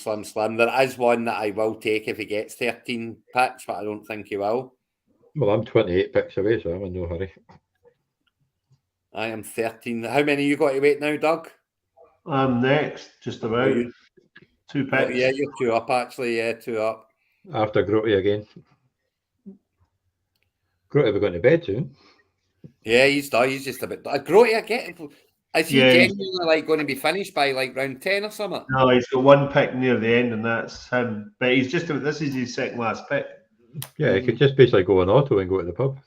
There is one that I will take if he gets 13 picks, but I don't think he will. Well, I'm 28 picks away, so I'm in no hurry. I am 13. How many you got to wait now, Doug? I'm next, just about. 2 picks. Yeah, you're 2 up, actually. Yeah, 2 up. After Grote again. Grote, we're going to bed soon. Yeah, he's done. He's just a bit. Grote, I get. Is he genuinely going to be finished by round 10 or something? No, he's got 1 pick near the end, and that's him. But he's just. This is his second last pick. Yeah, he could just basically go on auto and go to the pub.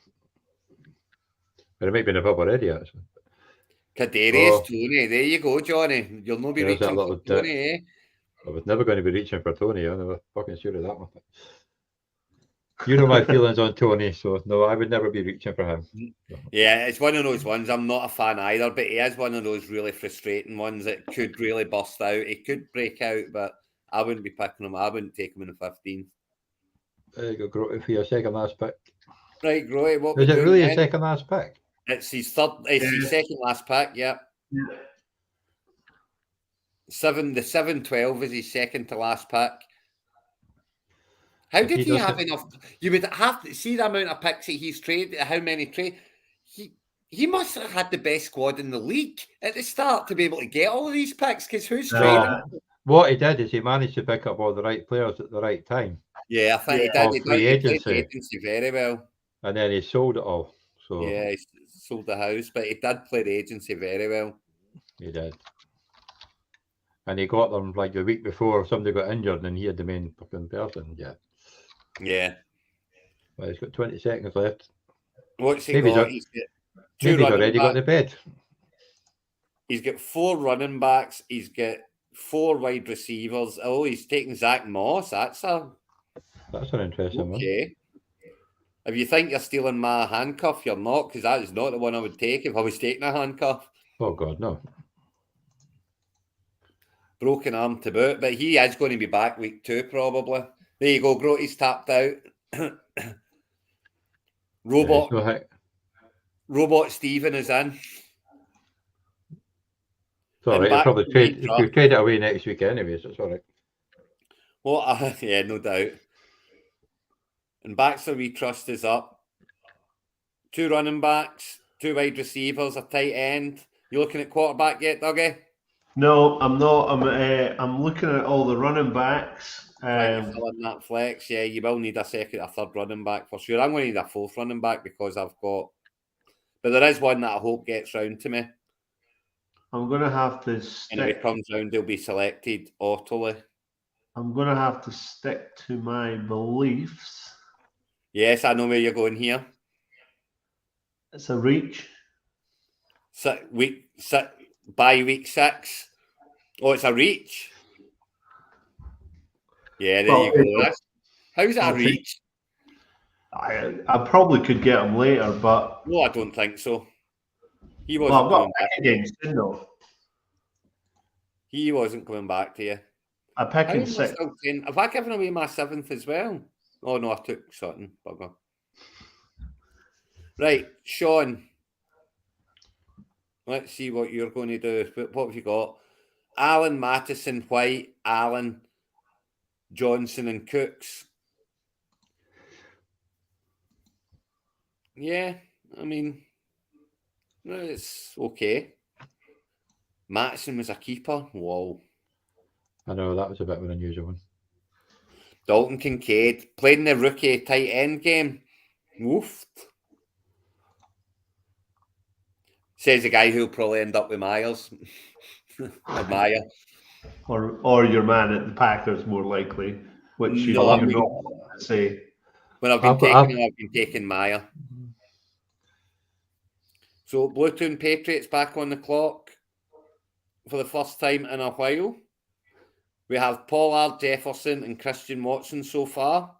But it might be in the pub already, actually. Kadarius Tony. There you go, Johnny. You'll not be reaching for Tony, eh? I was never going to be reaching for Tony. I'm never fucking sure of that one. You know my feelings on Tony, so no, I would never be reaching for him. Yeah, it's one of those ones. I'm not a fan either, but he is one of those really frustrating ones that could really bust out. He could break out, but I wouldn't be picking him. I wouldn't take him in the 15th. There you go, Grote, for your second last pick. Right, Grote, what Is we it doing really then? a second last pick? It's his third. It's his second last pick. Yeah. The 7-12 is his second to last pick. How did he have enough? You would have to see the amount of picks that he's traded. How many trade? He must have had the best squad in the league at the start to be able to get all of these picks. Because who's trading? What he did is he managed to pick up all the right players at the right time. Yeah, I think he did. He played the agency very well. And then he sold it all. So yeah, he sold the house, but he did play the agency very well. He did. And he got them like the week before somebody got injured and he had the main fucking person. Yeah. Yeah. Well, he's got 20 seconds left. What's he maybe got? He's already got the bed. He's got 4 running backs. He's got 4 wide receivers. Oh, he's taking Zach Moss. That's an interesting one. Okay. If you think you're stealing my handcuff, you're not, because that is not the one I would take if I was taking a handcuff. Oh, God, no. Broken arm to boot, but he is going to be back week 2 probably. There you go, Grote's tapped out. Robot Stephen is in. It's all right. He'll probably trade it away next week anyway, so it's all right. Well, yeah, no doubt. And Baxter We Trust is up. 2 running backs, 2 wide receivers, a tight end. You looking at quarterback yet, Dougie? No, I'm not. I'm looking at all the running backs. Filling that flex, yeah, you will need a third running back for sure. I'm going to need a 4th running back because I've got, but there is one that I hope gets round to me. I'm going to have to stick. And if it comes round, they'll be selected utterly. I'm going to have to stick to my beliefs. Yes, I know where you're going here. It's a reach. By week 6. Oh, it's a reach. Yeah, there you go. How's that a reach? I probably could get him later, but no, I don't think so. He wasn't coming back against him, though. He wasn't coming back to you. I pick him 6. Have I given away my 7th as well? Oh no, I took Sutton. Bugger. Right, Sean. Let's see what you're going to do. What have you got? Allen, Mattison, White, Allen, Johnson, and Cooks. Yeah, I mean, it's okay. Mattison was a keeper. Whoa. I know, that was a bit of an unusual one. Dalton Kincaid playing the rookie tight end game. Woofed. Says the guy who'll probably end up with Myers. Or Meyer. Or your man at the Packers, more likely, which you're not going to say. When I've been taking Meyer. So Bluetoon Patriots back on the clock for the first time in a while. We have Pollard, Jefferson, and Christian Watson so far.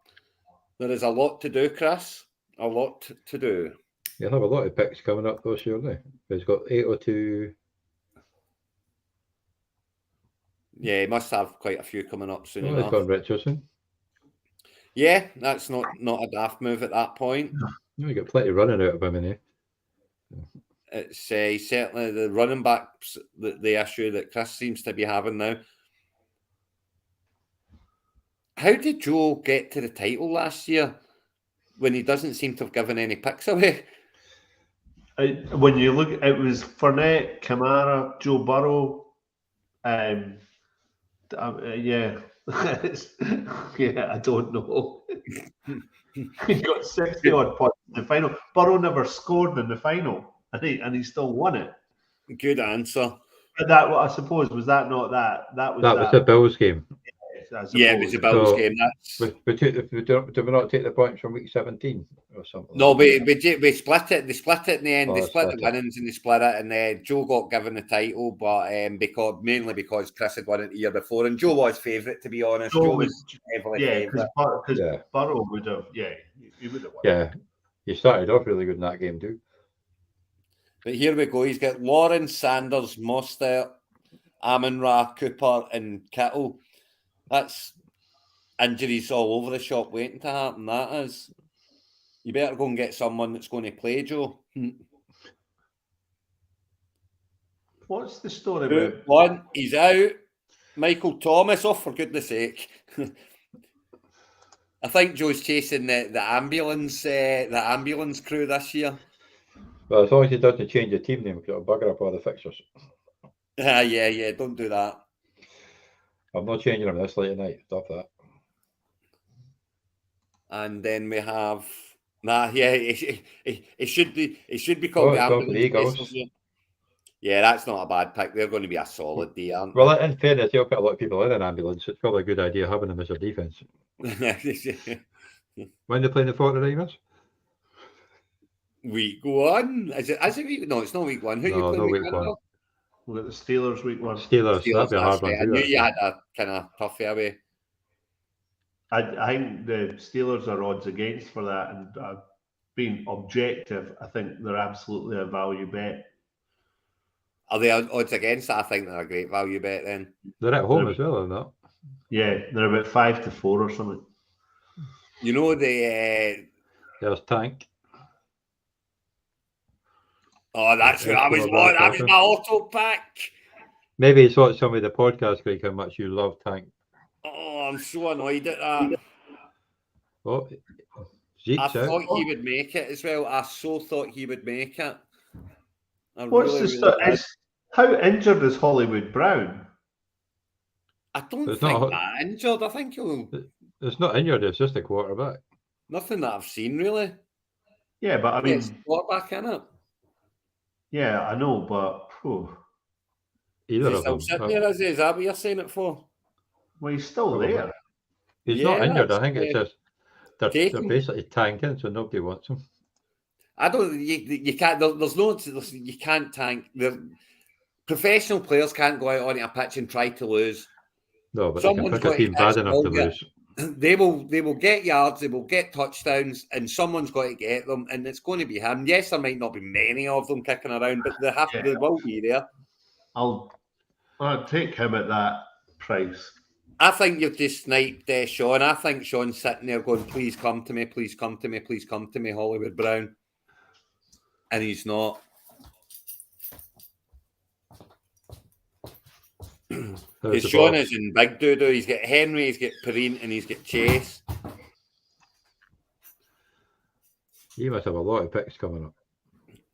There is a lot to do, Chris. A lot to do. You'll have a lot of picks coming up, though, surely. He's got 802. Yeah, he must have quite a few coming up soon enough. He's got Richardson. Yeah, that's not a daft move at that point. You get plenty running out of him in here. It's certainly the running backs, the issue that Chris seems to be having now. How did Joe get to the title last year when he doesn't seem to have given any picks away? When you look, it was Fournette, Kamara, Joe Burrow. Yeah. Yeah, I don't know. He got 60 odd points in the final. Burrow never scored in the final, and he still won it. Good answer. But that, I suppose, was that not that? That was the Bills game. Yeah, it was a Bills game. Did we not take the points from week 17 or something? No, we split it. They split it in the end. They split the it. winnings and they split it. And Joe got given the title, but mainly because Chris had won it the year before, and Joe was favourite, to be honest. Joe was heavily favourite. Because Burrow would have, he would have won. Yeah, he started off really good in that game too. But here we go. He's got Lawrence, Sanders, Mostert, Amon-Ra, Cooper, and Kittle. That's injuries all over the shop waiting to happen. That is. You better go and get someone that's going to play, Joe. What's the story Two, about? one, he's out. Michael Thomas, oh, for goodness sake. I think Joe's chasing the ambulance crew this year. Well, as long as he doesn't change the team name, it'll bugger up all the fixtures. Yeah, don't do that. I'm not changing them this late at night. Stop that. And then we have it should be called the it's called the ambulance. Eagles. Yeah, that's not a bad pick. They're going to be a solid day, aren't they? Well, in fairness, they'll put a lot of people in an ambulance. It's probably a good idea having them as a defence. When they playing the 49ers? Week 1. Is it week? No, it's not week 1. Who No, you playing no, week week 1? one. We've got the Steelers week 1. Steelers, that'd be a hard one right. too. I knew you had a kind of tough away. I think the Steelers are odds against for that, and being objective, I think they're absolutely a value bet. Are they odds against that? I think they're a great value bet then. They're at home as well, or not? Yeah, they're about 5-4 or something. You know There's Tank. Oh, that was my auto pack. Maybe it's what some of the podcast, Greg, how much you love Tank. Oh, I'm so annoyed at that. Oh, I thought he would make it as well. I so thought he would make it. How injured is Hollywood Brown? I don't think that injured. I think he'll. It's not injured. It's just a quarterback. Nothing that I've seen really. Yeah, but I mean, it's quarterback in it. Yeah, I know, but either is of them. Sitting there, is that what you're saying it for? Well, he's still there. He's not injured. I think it's just they're basically tanking, so nobody wants him. I don't. You can't. There's no. You can't tank. Professional players can't go out onto a pitch and try to lose. No, but someone's they can pick a team bad enough to lose. They will get yards, they will get touchdowns, and someone's got to get them, and it's going to be him. Yes, there might not be many of them kicking around, but they will be there. I'll take him at that price. I think you've just sniped Sean. I think Sean's sitting there going, please come to me, please come to me, please come to me, Hollywood Brown. And he's not. Because Sean is in big doo-doo. He's got Henry, he's got Perrine, and he's got Chase. You must have a lot of picks coming up.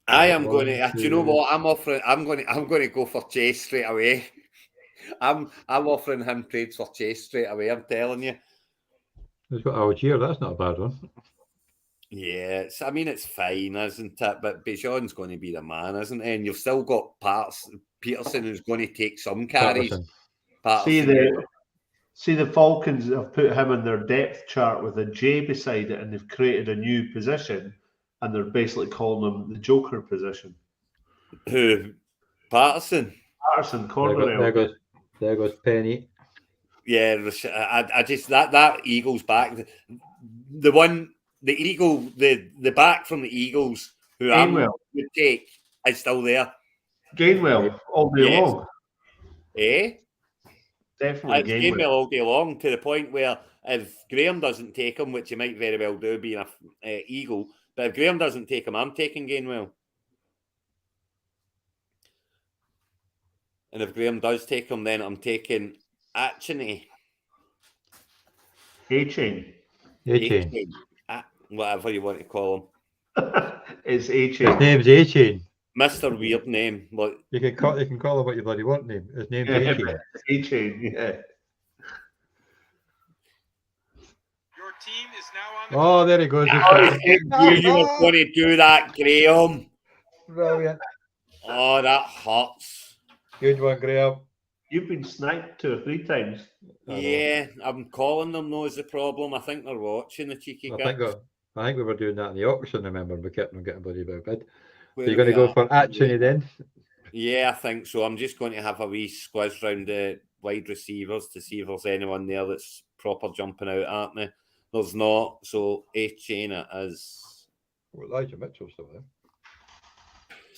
I am going to. Do you know what I'm offering? I'm going to go for Chase straight away. I'm offering him trades for Chase straight away. I'm telling you. He's got Algier. That's not a bad one. Yeah, it's fine, isn't it? But Bijan's going to be the man, isn't he? And you've still got Peterson who's going to take some carries. See the Falcons have put him in their depth chart with a J beside it, and they've created a new position, and they're basically calling him the Joker position. Who? Patterson, Cornwell. There goes Penny. Yeah, I just that Eagles back, the Eagle, the back from the Eagles who I would take is still there. Gainwell all day long. Definitely Gainwell all day long, to the point where if Graham doesn't take him, which he might very well do being a Eagle, but if Graham doesn't take him, I'm taking Gainwell. And if Graham does take him, then I'm taking Atcheny. A-Chain. Whatever you want to call him. It's A-Chain. His name's A-Chain. Mr. Weird name. Look. You can call him what you bloody want name. His name's A-Chain. A-Chain, yeah. Your team is now on the Oh, there he goes. You were going to do that, Graham. Brilliant. Oh, that hurts. Good one, Graham. You've been sniped 2 or 3 times. Yeah, I'm calling them though is the problem. I think they're watching the cheeky I think we were doing that in the auction, remember? We kept them getting bloody about bid. So you're going to go for Atcheny then? Yeah, I think so. I'm just going to have a wee squiz round the wide receivers to see if there's anyone there that's proper jumping out at me. There's not, so A-Chain it is. Well, Elijah Mitchell's still there.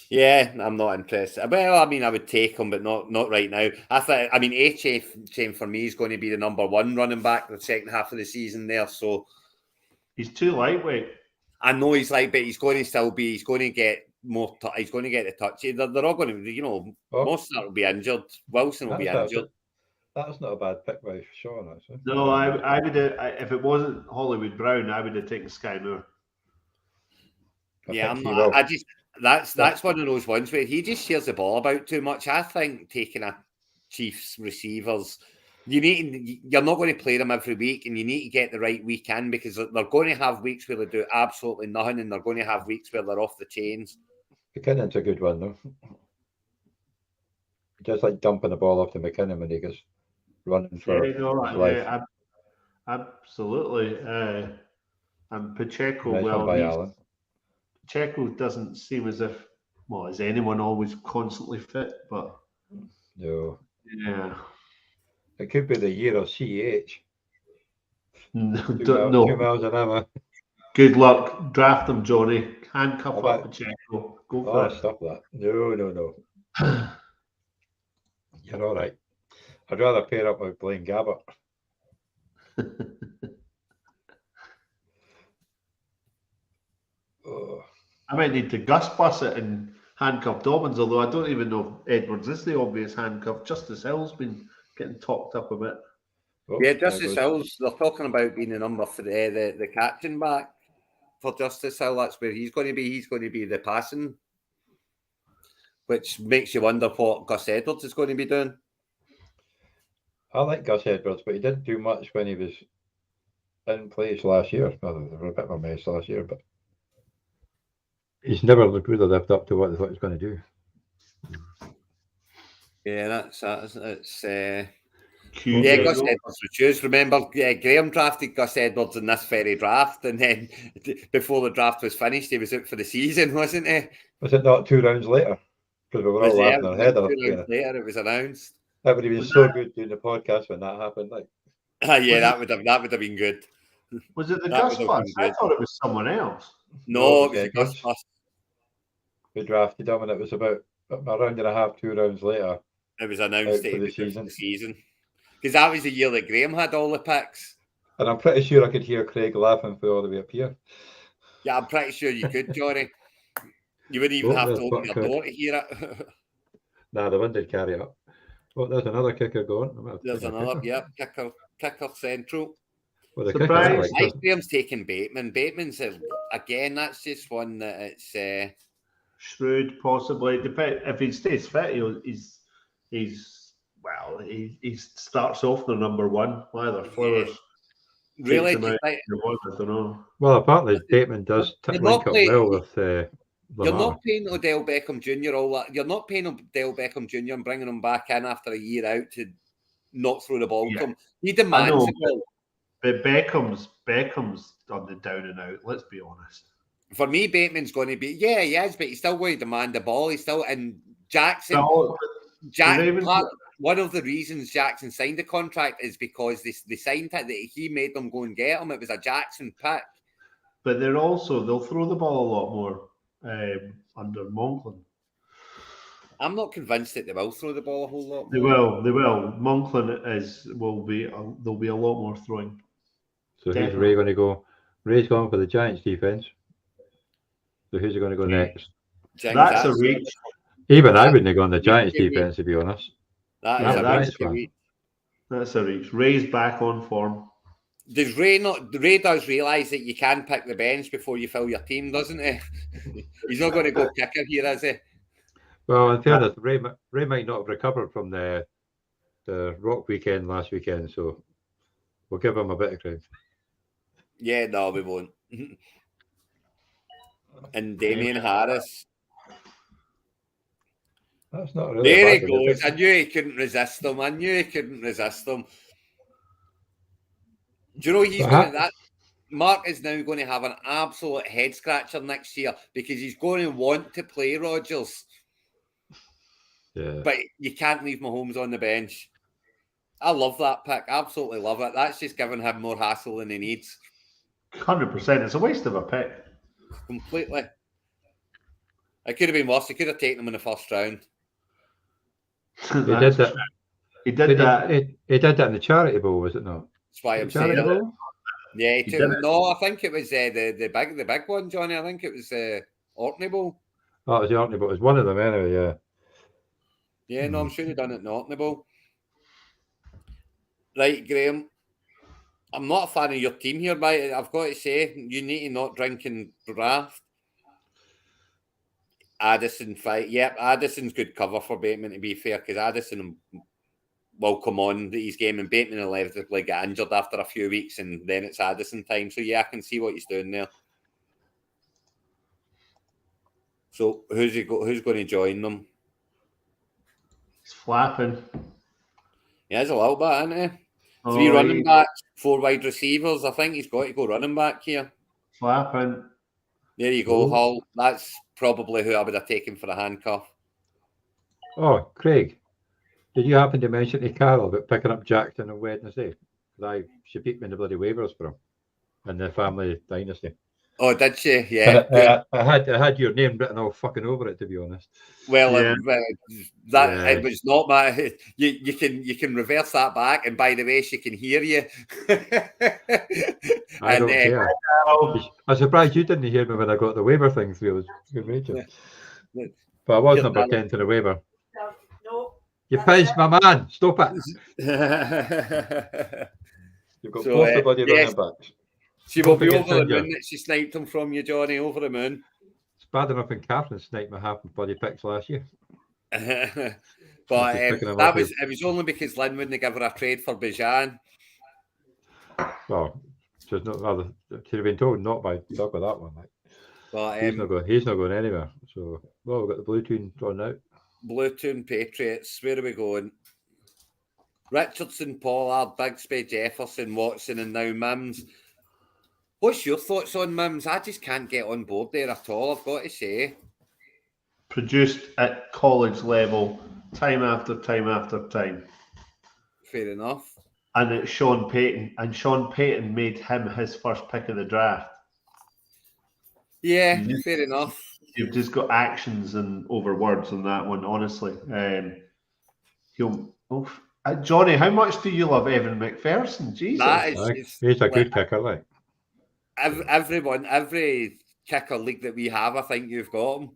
Yeah, I'm not interested. Well, I mean, I would take him, but not right now. I mean, HA for me is going to be the number one running back the second half of the season there. So He's too lightweight. I know he's like, but he's going to still be. He's going to get more. He's going to get the touch. They're all going to, most of that will be injured. Wilson will be injured. That's not a bad pick by Sean, actually. No, I would. If it wasn't Hollywood Brown, I would have taken Sky Moore. That's one of those ones where he just shares the ball about too much. I think taking a Chiefs receivers, you're not going to play them every week, and you need to get the right week in, because they're going to have weeks where they do absolutely nothing, and they're going to have weeks where they're off the chains. McKinnon's a good one, though. Just like dumping the ball off to McKinnon when he gets running for his life. Absolutely. And Pacheco, Allen. Pacheco doesn't seem as if, is anyone always constantly fit? But no. Yeah. It could be the year of CH. No. 2 miles an hour. Good luck. Draft him, Johnny. Handcuff up Pacheco. Go for it. Stop that. No. You're all right. I'd rather pair up with Blaine Gabbert. I might need to Gus Bus it and handcuff Dobbins, although I don't even know if Edwards is the obvious handcuff. Justice Hill's been getting talked up a bit. Yeah, Justice Hill's, they're talking about being the number for the captain back for Justice Hill. That's where he's going to be. He's going to be the passing, which makes you wonder what Gus Edwards is going to be doing. I like Gus Edwards, but he didn't do much when he was in place last year. Well, they were a bit of a mess last year, but he's never really lived up to what they thought he was going to do. Yeah, that's Gus Edwards was choose. Remember, Graham drafted Gus Edwards in this very draft, and then before the draft was finished, he was out for the season, wasn't he? Was it not 2 rounds later? Because we were all laughing our head off. 2 rounds later, it was announced. That would have been so good doing the podcast when that happened. That would have been good. Was it the Gus Bus? I thought it was someone else. No, it was the Gus Bus. We drafted him, and it was about a round and a half, 2 rounds later. It was announced for the season. Because that was the year that Graham had all the picks. And I'm pretty sure I could hear Craig laughing for all the way up here. Yeah, I'm pretty sure you could, Johnny. You wouldn't even have to open your door to hear it. Nah, the wind did carry up. Oh, there's another kicker going. There's another, kicker central. Well, the Surprise. Graham's taking Bateman. Bateman's, again, that's just one that it's... Shrewd, possibly. If he stays fit, he starts off the number one. Either Flowers. Really? I don't know. Well, apparently Bateman does link up well with Lamar. You're not paying Odell Beckham Jr. all that. You're not paying Odell Beckham Jr. and bringing him back in after a year out to not throw the ball to him. He demands it. But Beckham's on the down and out. Let's be honest. For me, Bateman's going to be, he is, but he's still going to demand the ball. He's still, and Jackson, one of the reasons Jackson signed the contract is because they signed it, that he made them go and get him. It was a Jackson pick. But they'll throw the ball a lot more under Monklin. I'm not convinced that they will throw the ball a whole lot more. They will. Monklin there'll be a lot more throwing. So who's Ray going to go? Ray's going for the Giants defense. So who's he going to go next? That's a reach. Even I wouldn't have gone the Giants defense, to be honest. That's a reach. Ray's back on form. Does Ray does realise that you can pick the bench before you fill your team, doesn't he? He's not going to go kicker here, is he? Well, in fairness, Ray might not have recovered from the Rock weekend last weekend, so we'll give him a bit of credit. Yeah, no, we won't. And Damian Harris. That's not really. There he goes. I knew he couldn't resist them. Do you know he's going to that? Mark is now going to have an absolute head scratcher next year because he's going to want to play Rodgers. Yeah. But you can't leave Mahomes on the bench. I love that pick. Absolutely love it. That's just giving him more hassle than he needs. 100%. It's a waste of a pick. Completely. It could have been worse. He could have taken him in the first round. He did that. He did that. He did that in the charity bowl, was it not? That's why I'm Charity saying. bowl? Yeah, He did it. no, I think it was the big one, Johnny. I think it was Orkney Bowl. Oh, it was the Orkney bowl. It was one of them anyway. Yeah. Yeah, no, I'm sure he done it in the Orkney Bowl. Right, Graham. I'm not a fan of your team here, mate. I've got to say, you need to not drink in draft. Addison fight. Yep, Addison's good cover for Bateman, to be fair, because Addison will come on his game, and Bateman will inevitably get injured after a few weeks, and then it's Addison time. So yeah, I can see what he's doing there. So who's going to join them? He's flapping. He has a little bit, isn't he? 3 running backs, 4 wide receivers. I think he's got to go running back here. Flapping. There you go, Hull. That's probably who I would have taken for a handcuff. Oh, Craig, did you happen to mention to Carol about picking up Jackson on Wednesday? She beat me in the bloody waivers for him in the family dynasty. Oh, did she? Yeah. I had your name written all fucking over it, to be honest. Well, Yeah. It was not my. You can reverse that back, and by the way, she can hear you. I don't care. I'm surprised you didn't hear me when I got the waiver thing through. It was good. But I was number 10 to the waiver. No. You pissed my man. Stop it. You've got both the bloody running backs. She will be over the moon that she sniped him from you, Johnny, over the moon. It's bad enough in Catherine sniped my half of bloody picks last year. But it was only because Lynn wouldn't give her a trade for Bijan. Well, she's not rather she'd have been told not by Doug with that one. Like. But he's not going anywhere. So we've got the blue tune drawn out. Blue tune Patriots. Where are we going? Richardson, Pollard, Bigsby, Jefferson, Watson, and now Mims. What's your thoughts on Mims? I just can't get on board there at all, I've got to say. Produced at college level, time after time after time. Fair enough. And it's Sean Payton. And Sean Payton made him his first pick of the draft. Yeah, fair enough. You've just got actions and over words on that one, honestly. Johnny, how much do you love Evan McPherson? Jesus. He's a good kicker, like. Every kicker league that we have, I think you've got him.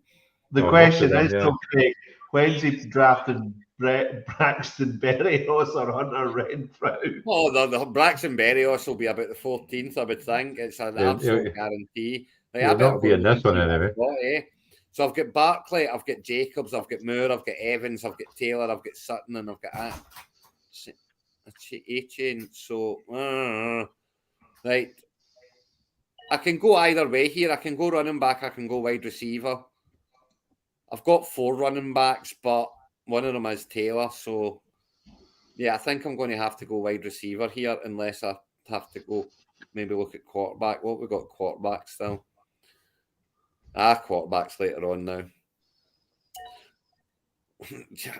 The question is, Craig, when's he drafting Braxton Berrios or Hunter Renfrew? Oh, the Braxton Berrios will be about the 14th, I would think. It's an absolute guarantee. He'll not be in this one anyway. So I've got Barkley, I've got Jacobs, I've got Moore, I've got Evans, I've got Taylor, I've got Sutton, and I've got A-Chain. So, right. I can go either way here. I can go running back, I can go wide receiver. I've got 4 running backs, but one of them is Taylor. So, yeah, I think I'm going to have to go wide receiver here unless I have to go maybe look at quarterback. What we got quarterback still? Quarterbacks later on now. Did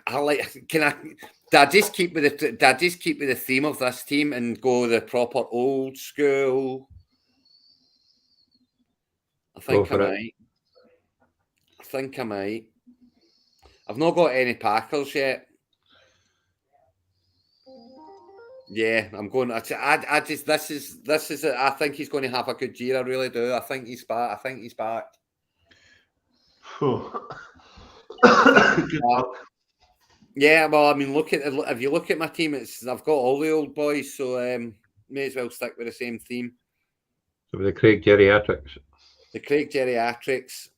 I just keep with the theme of this team and go the proper old school? I think I might. I've not got any Packers yet. Yeah, I'm going. This is it. I think he's going to have a good year. I really do. I think he's back. Yeah, well, I mean, if you look at my team, I've got all the old boys, so may as well stick with the same theme. So the Craig Geriatrics. The Craig Geriatrics.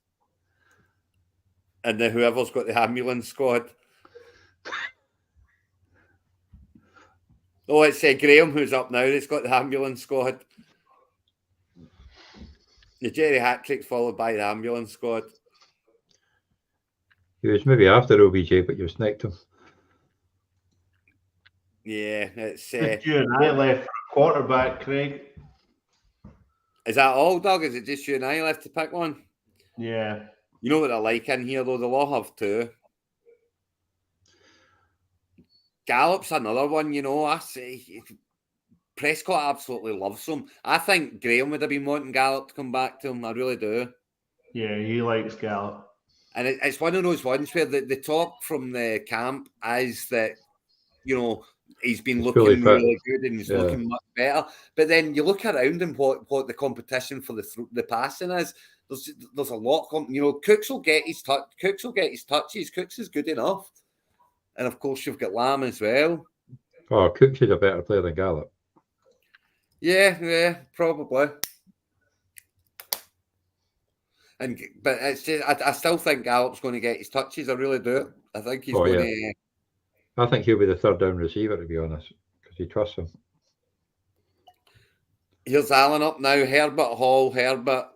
And then whoever's got the ambulance squad. Oh, it's Graham who's up now. He's got the ambulance squad. The Geriatrics followed by the ambulance squad. He was maybe after OBJ, but you sniped him. Yeah, it's... you and I left for a quarterback, Craig. Is that all, Doug? Is it just you and I left to pick one? Yeah. You know what I like in here, though? They'll all have 2. Gallup's another one, you know. I say Prescott absolutely loves him. I think Graham would have been wanting Gallup to come back to him. I really do. Yeah, he likes Gallup. And it's one of those ones where the talk from the camp is that, he's been looking really good and he's looking much better. But then you look around and what the competition for the passing is. There's a lot. Cooks will get his touch. Cooks will get his touches. Cooks is good enough. And of course, you've got Lamb as well. Oh, Cooks is a better player than Gallup. Yeah, probably. But it's just, I still think Gallup's going to get his touches. I really do. I think he's going to. I think he'll be the third down receiver, to be honest, because he trusts him. Here's Allen up now. Herbert, Hall,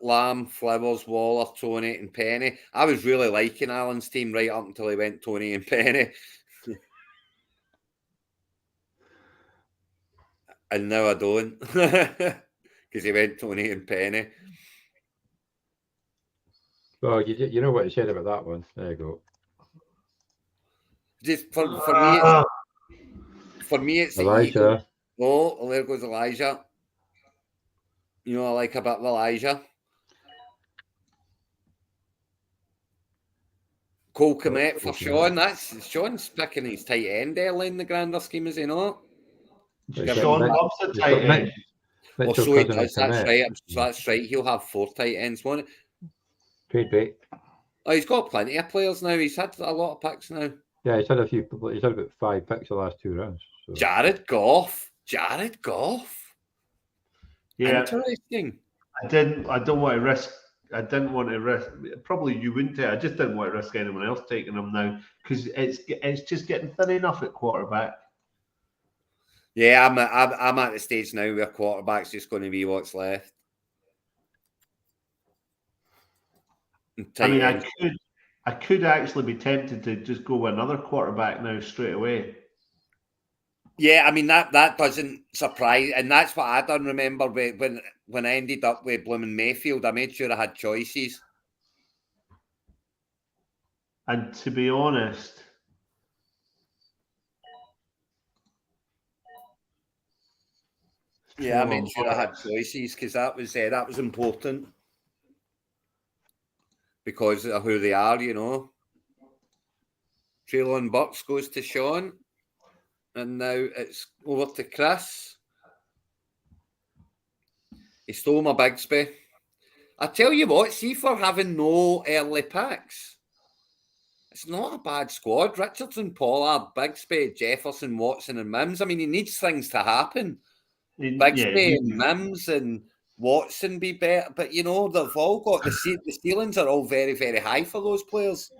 Lamb, Flowers, Waller, Tony, and Penny. I was really liking Allen's team right up until he went Tony and Penny. And now I don't. Because he went Tony and Penny. Well, you know what he said about that one. There you go. Just for me, it's Elijah. Oh, there goes Elijah. I like a bit of Elijah. Cole Kmet for Sean. Sean's picking his tight end early in the grander scheme, is he not? Sean loves the tight end. So he does. That's right. That's right. He'll have 4 tight ends, won't it? Trade bait. Oh, he's got plenty of players now. He's had a lot of picks now. Yeah, he's had a few. He's had about 5 picks the last 2 rounds. So. Jared Goff. Yeah, interesting. I didn't want to risk. Probably you wouldn't. I just didn't want to risk anyone else taking him now because it's just getting thin enough at quarterback. Yeah, I'm at the stage now where quarterback's just going to be what's left. I mean, I could actually be tempted to just go with another quarterback now straight away. Yeah, I mean that doesn't surprise, and that's what I done. Remember when I ended up with blooming Mayfield, I made sure I had choices. And to be honest, I made sure I had choices because that was important because of who they are, Treylon Burks goes to Sean. And now it's over to Chris. He stole my Bigsby. I tell you what, see for having no early picks, it's not a bad squad. Richardson, Pollard, Bigsby, Jefferson, Watson, and Mims. I mean, he needs things to happen. Bigsby and Mims and Watson be better, but they've all got the ceilings are all very, very high for those players.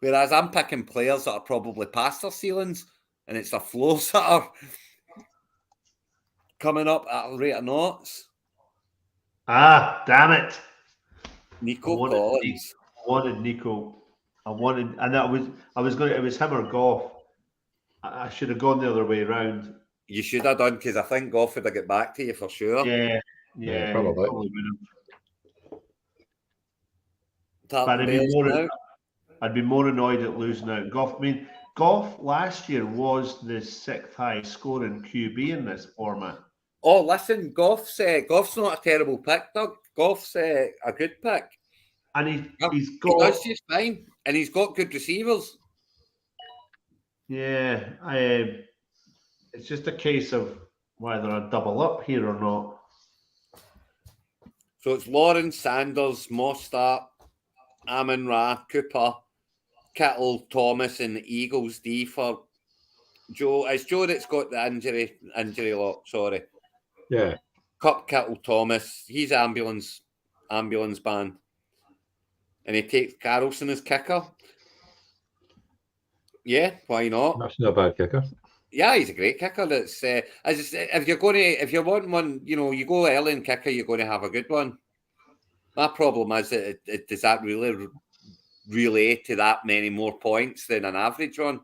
Whereas I'm picking players that are probably past their ceilings, and it's the floors that are coming up at a rate of knots. Ah, damn it! Nico Collins. I wanted Nico. And that was it was him or Goff. I should have gone the other way around. You should have done because I think Goff would have got back to you for sure. Yeah, probably would have. But I'd be more annoyed at losing out. Goff. I mean, Goff last year was the 6th highest scoring QB in this format. Oh, listen, Goff's not a terrible pick, Doug. Goff's a good pick. And he does just fine. And he's got good receivers. Yeah, it's just a case of whether I double up here or not. So it's Lawrence, Sanders, Mostert, Amon-Ra, Cooper, Kittle, Thomas, and the Eagles D for Joe. It's Joe that's got the injury lock, sorry. Yeah. Cup, Kittle, Thomas. He's ambulance band. And he takes Carlson as kicker. Yeah, why not? That's not a bad kicker. Yeah, he's a great kicker. That's as I say, if you want one, you go early in kicker, you're going to have a good one. My problem is that does that really relate to that many more points than an average one?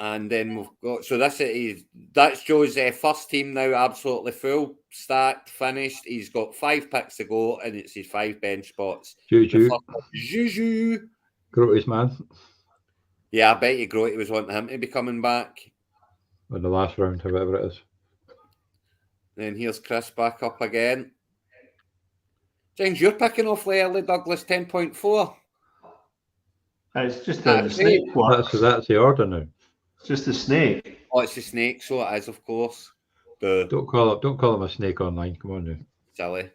And then we've got that's Joe's first team now, absolutely full, stacked, finished. He's got 5 picks to go, and it's his 5 bench spots. Juju. Groty's man. Yeah, I bet you Groty was wanting him to be coming back In the last round, however it is. Then here's Chris back up again. James, you're picking off early Douglas 10.4. It's just the snake works. That's the order now. It's just the snake. Oh, it's the snake, so it is, of course. Don't call him a snake online. Come on now. Silly.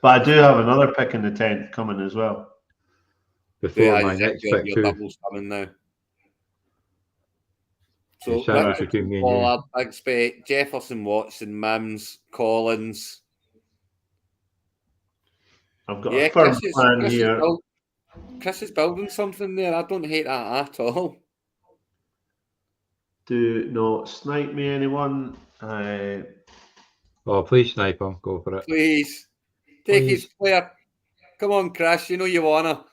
But I do have another pick in the 10th coming as well. Before my next pick your too. doubles coming now. So Sandwich between me and you. Pollard, Big Spec, Jefferson, Watson, Mims, Collins. I've got a firm plan here. Chris is building something there. I don't hate that at all. Do not snipe me, anyone. Oh, please snipe him. Go for it. Please. Take his player. Come on, Chris. You know you wanna.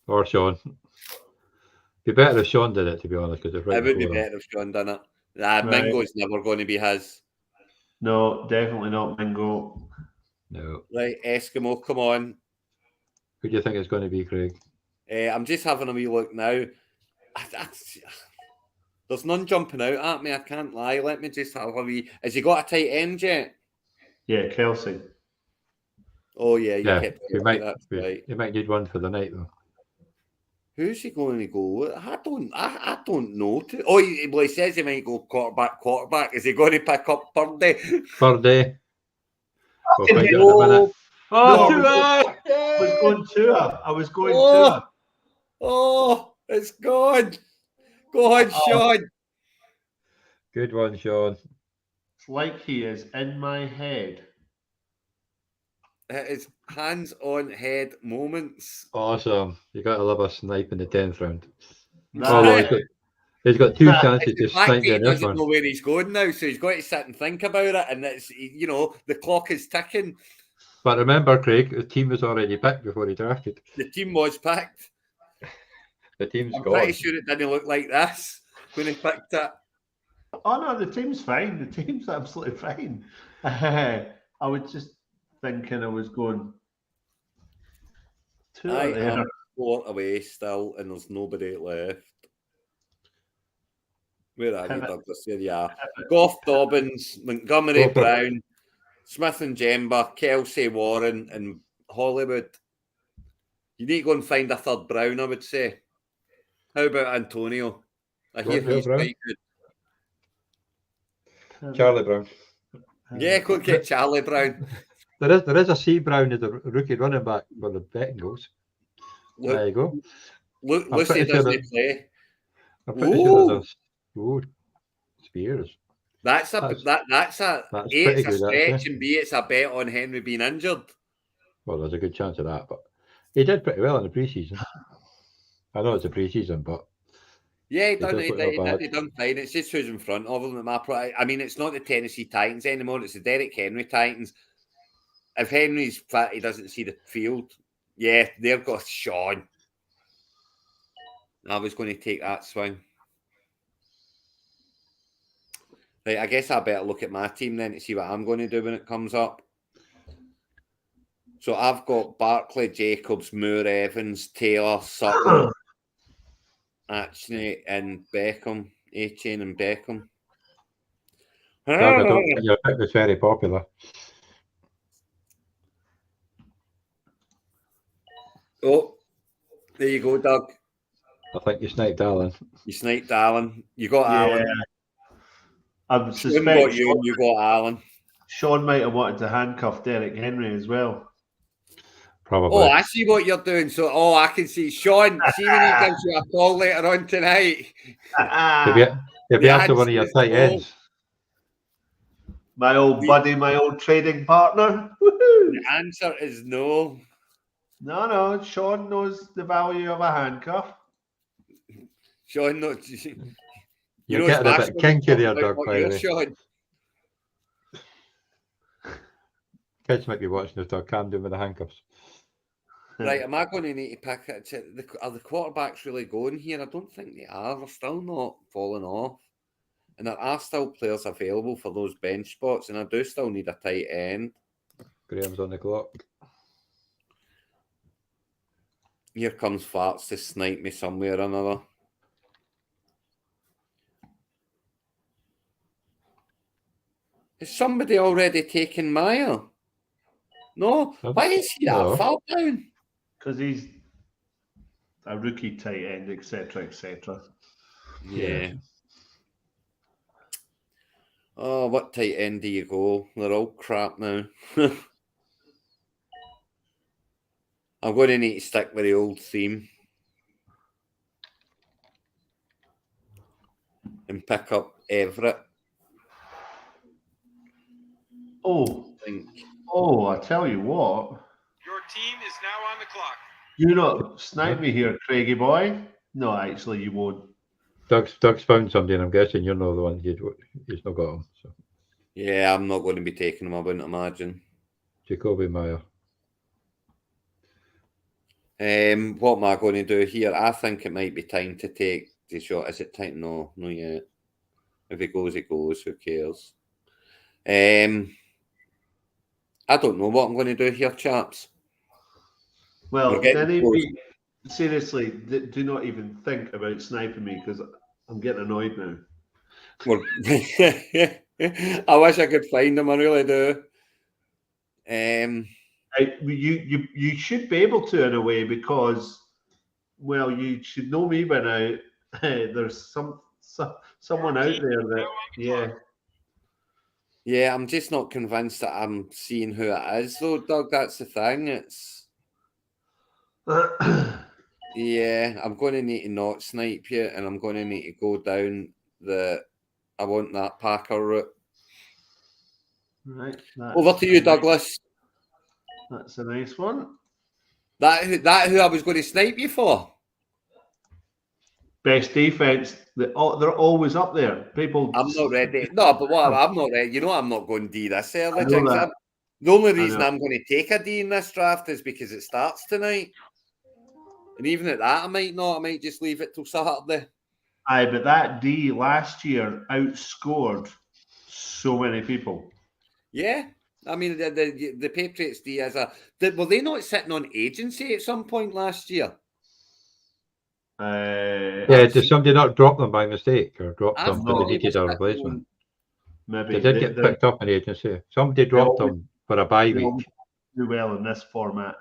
Or Sean. Be better if Sean did it, to be honest, because It would be better if Sean done it. Nah, Mingo's never going to be his. No, definitely not Mingo. No. Right, Eskimo, come on. Who do you think it's going to be, Craig? I'm just having a wee look now. There's none jumping out at me, I can't lie. Let me just have a wee... Has he got a tight end yet? Yeah, Kelsey. Oh, yeah, you Yeah, kept you right. might need one for the night, though. Who's he going to go with? I don't know. He says he might go quarterback. Is he going to pick up Purdy? Purdy. We'll find out in a minute. Oh, Tua! I was going Tua. Oh, it's gone. Go on, Sean. Good one, Sean. It's like he is in my head. It is hands-on-head moments. Awesome. You got to love a snipe in the 10th round. He's got 2 chances to snipe in this one. He doesn't know where he's going now, so he's got to sit and think about it. And it's, the clock is ticking. But remember, Craig, the team was already picked before he drafted. The team was picked. The team's I'm gone. pretty sure it didn't look like this when he picked it. Oh, no, the team's fine. The team's absolutely fine. I was just thinking I was going I am 4 away still, and there's nobody left. Where are you, Douglas? Here you are. Goff, Dobbins, Montgomery, Brown, Smith and Jemba, Kelsey, Warren, and Hollywood. You need to go and find a third Brown, I would say. How about Antonio? I hear he's quite good. Charlie Brown. Yeah, go get Charlie Brown. There is a C Brown as a rookie running back for the betting goals. There you go. Lucy doesn't play. I'm pretty sure there's Spears. That's A, it's a stretch, and B, it's a bet on Henry being injured. Well, there's a good chance of that, but he did pretty well in the preseason. I know it's a preseason, but yeah, he done fine. It's just who's in front of him. I mean, it's not the Tennessee Titans anymore. It's the Derrick Henry Titans. If Henry's fit, he doesn't see the field. Yeah, they've got Sean. I was going to take that swing. Right, I guess I better look at my team then to see what I'm going to do when it comes up. So I've got Barkley, Jacobs, Moore, Evans, Taylor, Sutton, actually, and Beckham, A-Chain and Beckham. Doug, I don't think your pick was very popular. Oh, there you go, Doug. I think you sniped Allen. You sniped Allen. You got Allen. I'm Sean got you and you got Allen. Sean might have wanted to handcuff Derrick Henry as well. Probably. Oh, I see what you're doing. So, I can see Sean. See when he gives you a call later on tonight. If you after one of your tight ends. My old buddy, my old trading partner. Woo-hoo. The answer is no. No. Sean knows the value of a handcuff. Sean knows. You're getting a bit kinky there, Doug, by the way. Sean. Kids might be watching this, Doug. Calm down with the handcuffs. Right, am I going to need to pick it? Are the quarterbacks really going here? I don't think they are. They're still not falling off. And there are still players available for those bench spots, and I do still need a tight end. Graham's on the clock. Here comes Farts to snipe me somewhere or another. Has somebody already taken Meyer? No. Why is he No. that far down? Because he's a rookie tight end, etc., etc. Yeah. Oh, what tight end do you go? They're all crap now. I'm going to need to stick with the old theme and pick up Everett. Oh, I think. I tell you what. Your team is now on the clock. You not snipe me here, Craigie boy. No, actually, you won't. Doug's found somebody, and I'm guessing you're not the one he's not got him. So Yeah, I'm not going to be taking him, I wouldn't imagine. Jacoby Meyer. What am I going to do here? I think it might be time to take the shot. Is it time? No, not yet. If it goes, it goes. Who cares? I don't know what I'm going to do here, chaps. Well, We're getting Denny, close. seriously, do not even think about sniping me because I'm getting annoyed now. I wish I could find them. I really do. You should be able to in a way because, well, you should know me by now. There's someone out there that, yeah. Yeah, I'm just not convinced that I'm seeing who it is, though, Doug. That's the thing. It's yeah. I'm going to need to not snipe you, and I'm going to need to go down the. I want that Packer route. Right. Over to you, Douglas. That's a nice one. That who I was going to snipe you for. Best defense. They're always up there. People. I'm not ready. No, but what? I'm not ready. You know, I'm not going D this early. I know Jigs. that. The only reason I'm going to take a D in this draft is because it starts tonight. And even at that, I might not. I might just leave it till Saturday. Aye, but that D last year outscored so many people. Yeah. I mean, the Patriots D as a... Were they not sitting on agency at some point last year? Yeah, did somebody not drop them by mistake or drop I them thought because they they needed were a replacement? Maybe They did get picked up in agency. Somebody dropped them for a bye they week. always do well in this format.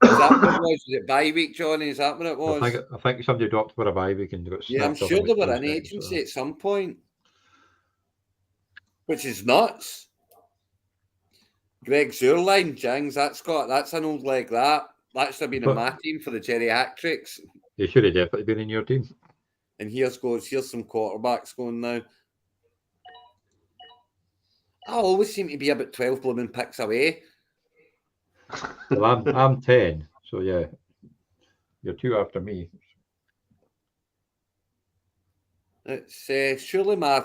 Is that what it was? Was it bye week, Johnny? Is that what it was? I think somebody dropped for a bye week and got Yeah, I'm snapped up sure in they the were in second, agency so. at some point. Which is nuts. Greg Zurline, Jings, that's an old leg that. That should have been in my team for the geriatrics. He should have definitely been in your team. And here's some quarterbacks going now. I always seem to be about 12 blooming picks away. Well, I'm 10, so yeah. You're 2 after me. It's surely my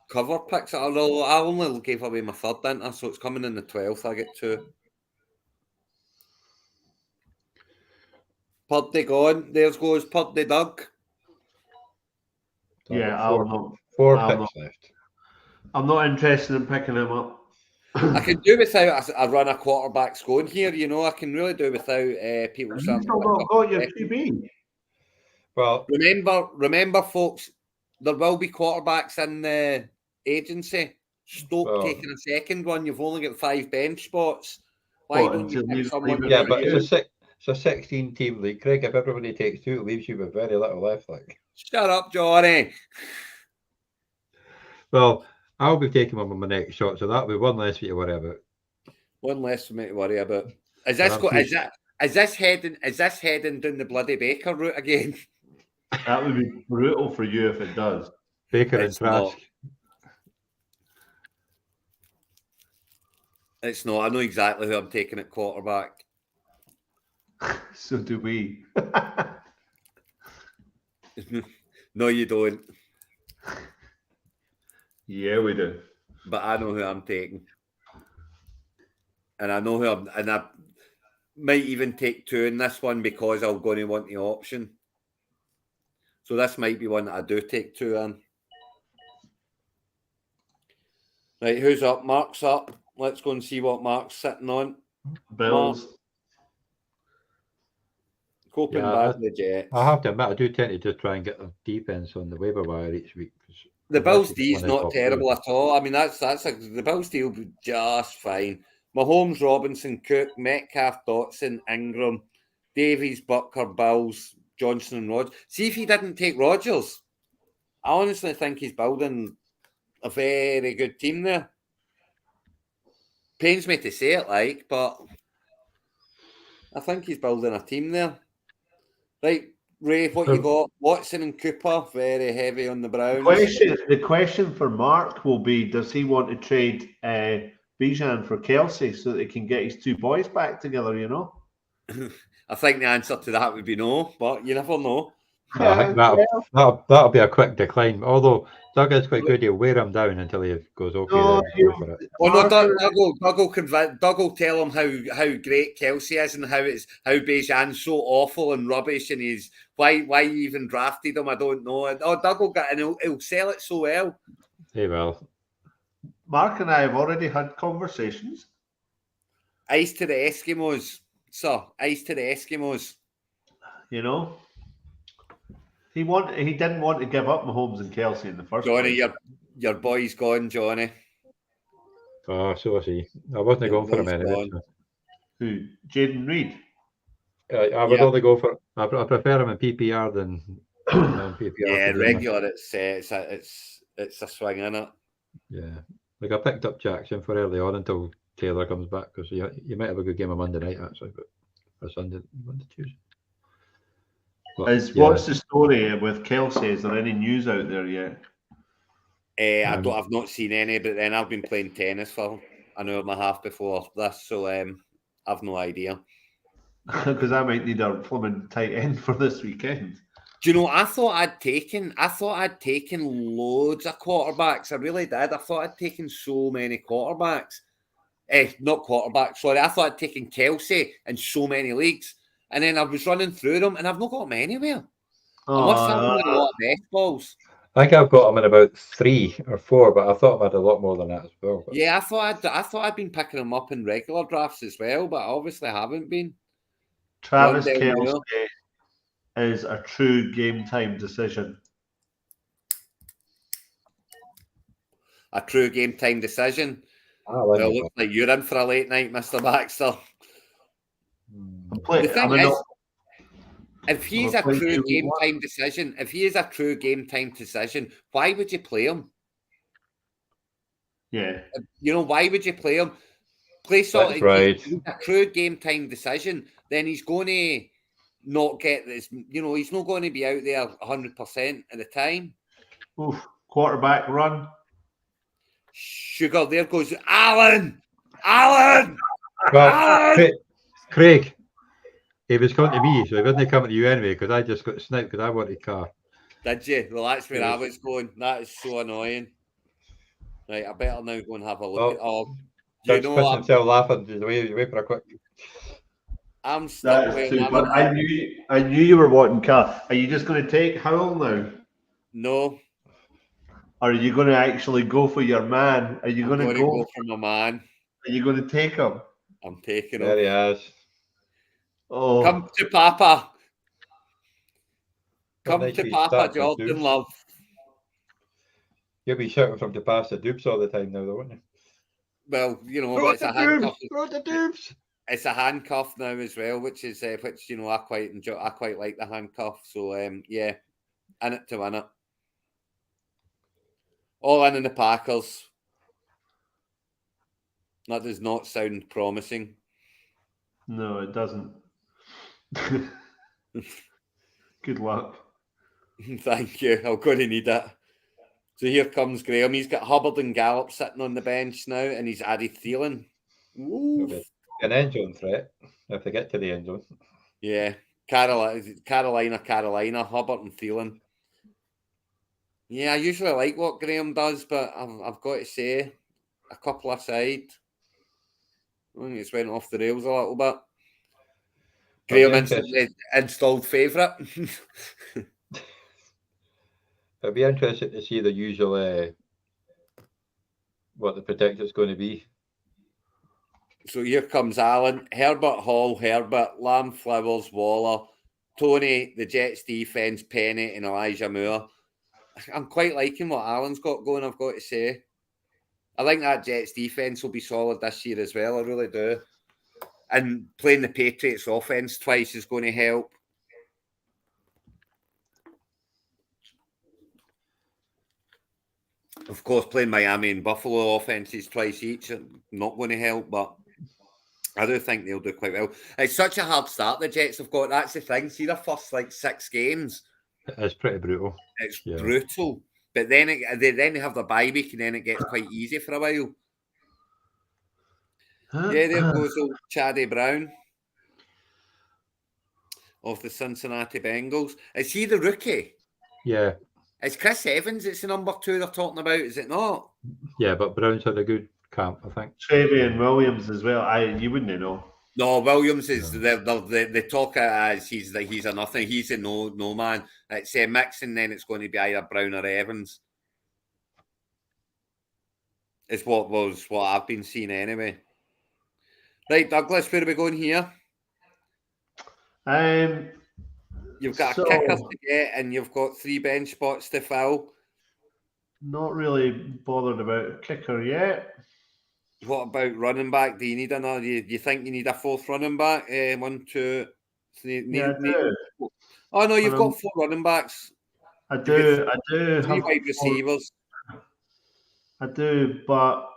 cover picks. Although I only gave away my third, didn't I? So it's coming in the 12th. I get 2. Purdy gone. There goes Purdy Doug. Yeah, four picks left. I'm not interested in picking him up. I can do without a run of quarterbacks going here. You know, I can really do without people. You still not got your QB. Well, remember, folks, there will be quarterbacks in the agency. Stoke taking a second one. You've only got 5 bench spots. Why don't you pick someone? Yeah, but it's a 16-team league, Craig. If everybody takes 2, it leaves you with very little left. Like, shut up, Johnny. Well, I'll be taking him on my next shot, so that'll be one less for you to worry about. One less for me to worry about. Is this heading down the bloody Baker route again? That would be brutal for you if it does. Baker and Trask. It's not. I know exactly who I'm taking at quarterback. So do we. No, you don't. Yeah, we do. But I know who I'm taking. And I know and I might even take 2 in this one because I'm going to want the option. So this might be one that I do take 2 in. Right, who's up? Mark's up. Let's go and see what Mark's sitting on. Bills. Mark. Coping bad with the Jets. I have to admit, I do tend to just try and get a defense on the waiver wire each week. The Unless Bills he's D is one of the not top terrible at all. I mean, the Bills D will be just fine. Mahomes, Robinson, Cook, Metcalf, Dotson, Ingram, Davies, Butker, Bills, Johnson, and Rodgers. See if he didn't take Rodgers. I honestly think he's building a very good team there. Pains me to say it, but I think he's building a team there. Right, Ray, what you got? Watson and Cooper, very heavy on the Browns. The question for Mark will be: does he want to trade Bijan for Kelsey so that he can get his two boys back together? You know. I think the answer to that would be no, but you never know. I think that'll be a quick decline. Although Doug is quite good, he'll wear him down until he goes okay. No, Then go for it. Well, no, Doug will tell him how great Kelsey is and how Bijan's so awful and rubbish, and he's why he even drafted him. I don't know. Oh, Doug will get and he'll sell it so well. Hey, well, Mark and I have already had conversations. Ice to the Eskimos, sir. Ice to the Eskimos. You know, he didn't want to give up Mahomes and Kelsey in the first Johnny, place. your boy's gone, Johnny. oh, so is he. I wasn't going for him anyway. So. Who? Jaden Reed. I would only go for. I prefer him in PPR than non-PPR. Yeah, regular. It's a swing, isn't it? Yeah, like I picked up Jackson for early on until Taylor comes back because you might have a good game on Monday night actually, but or Monday, Tuesday. But, What's the story with Kelsey? Is there any news out there yet? I've not seen any, but then I've been playing tennis for an hour and a half before this, so I've no idea. Because I might need a flipping tight end for this weekend. Do you know? I thought I'd taken loads of quarterbacks. I really did. I thought I'd taken so many quarterbacks. Not quarterbacks. Sorry, I thought I'd taken Kelsey in so many leagues, and then I was running through them, and I've not got them anywhere. I must have them in a lot of best balls. I think I've got him in about 3 or 4, but I thought I had a lot more than that as well. But... Yeah, I thought I'd been picking them up in regular drafts as well, but I obviously haven't been. Travis Kelsey is a true game time decision. A true game time decision. Well, it looks like you're in for a late night, Mr. Baxter. The thing is, if he's a true game time decision, why would you play him? Yeah. You know, why would you play him? He's a true game time decision, then he's going to not get this, he's not going to be out there 100% of the time. Oof, quarterback run. Sugar, there goes Alan! Alan! Craig, he was coming to me, so he wasn't coming to you anyway, because I just got sniped because I wanted car. Did you? Well, that's where I was going. That is so annoying. Right, I better now go and have a look at himself laughing. Just wait for a quick. I'm stuck with I knew you were wanting car. Are you just going to take Howell now? No. Or are you going to actually go for your man? Are you going to go for my man? Are you going to take him? I'm taking him. There he is. Oh, come to Papa. Come to Papa, Jordan love. You'll be shouting from to pass the dupes all the time now, though, won't you? Well, but it's a handcuff. Throw the dupes. It's a handcuff now as well, which I quite enjoy. I quite like the handcuff. So yeah, in it to win it. All in the Packers. That does not sound promising. No, it doesn't. Good luck. Thank you. I'm going to need it. So here comes Graham. He's got Hubbard and Gallup sitting on the bench now, and he's added Thielen. An end zone threat if they get to the end zone. Yeah. Carolina, Hubbard and Thielen. Yeah, I usually like what Graham does, but I've got to say, a couple aside, I think it's went off the rails a little bit. Graham instantly installed favourite. It'd be interesting to see the usual what the predictor's going to be. So here comes Allen, Herbert, Hall, Herbert, Lamb, Flowers, Waller, Tony, the Jets defence, Penny, and Elijah Moore. I'm quite liking what Alan's got going, I've got to say. I think that Jets defence will be solid this year as well. I really do. And playing the Patriots offence twice is going to help. Of course, playing Miami and Buffalo offences twice each are not going to help, but I do think they'll do quite well. It's such a hard start the Jets have got. That's the thing. See, their first 6 games. It's pretty brutal. It's brutal. But then they have the bye week and then it gets quite easy for a while. Yeah, there goes old Chaddy Brown of the Cincinnati Bengals. Is he the rookie? Yeah. It's Chris Evans. It's the number 2 they're talking about, is it not? Yeah, but Brown's had a good camp, I think. Trevian Williams as well. You wouldn't know. No, Williams is they talk as he's a nothing. He's a no man. It's a mix, and then it's going to be either Brown or Evans. It's what I've been seeing anyway. Right, Douglas, where are we going here? You've got a kicker to get, and you've got 3 bench spots to fill. Not really bothered about a kicker yet. What about running back? Do you need another? Do you think you need a 4th running back? 1, 2, 3. I do. Oh no, you've got 4 running backs. I do. 3 wide receivers. I do, but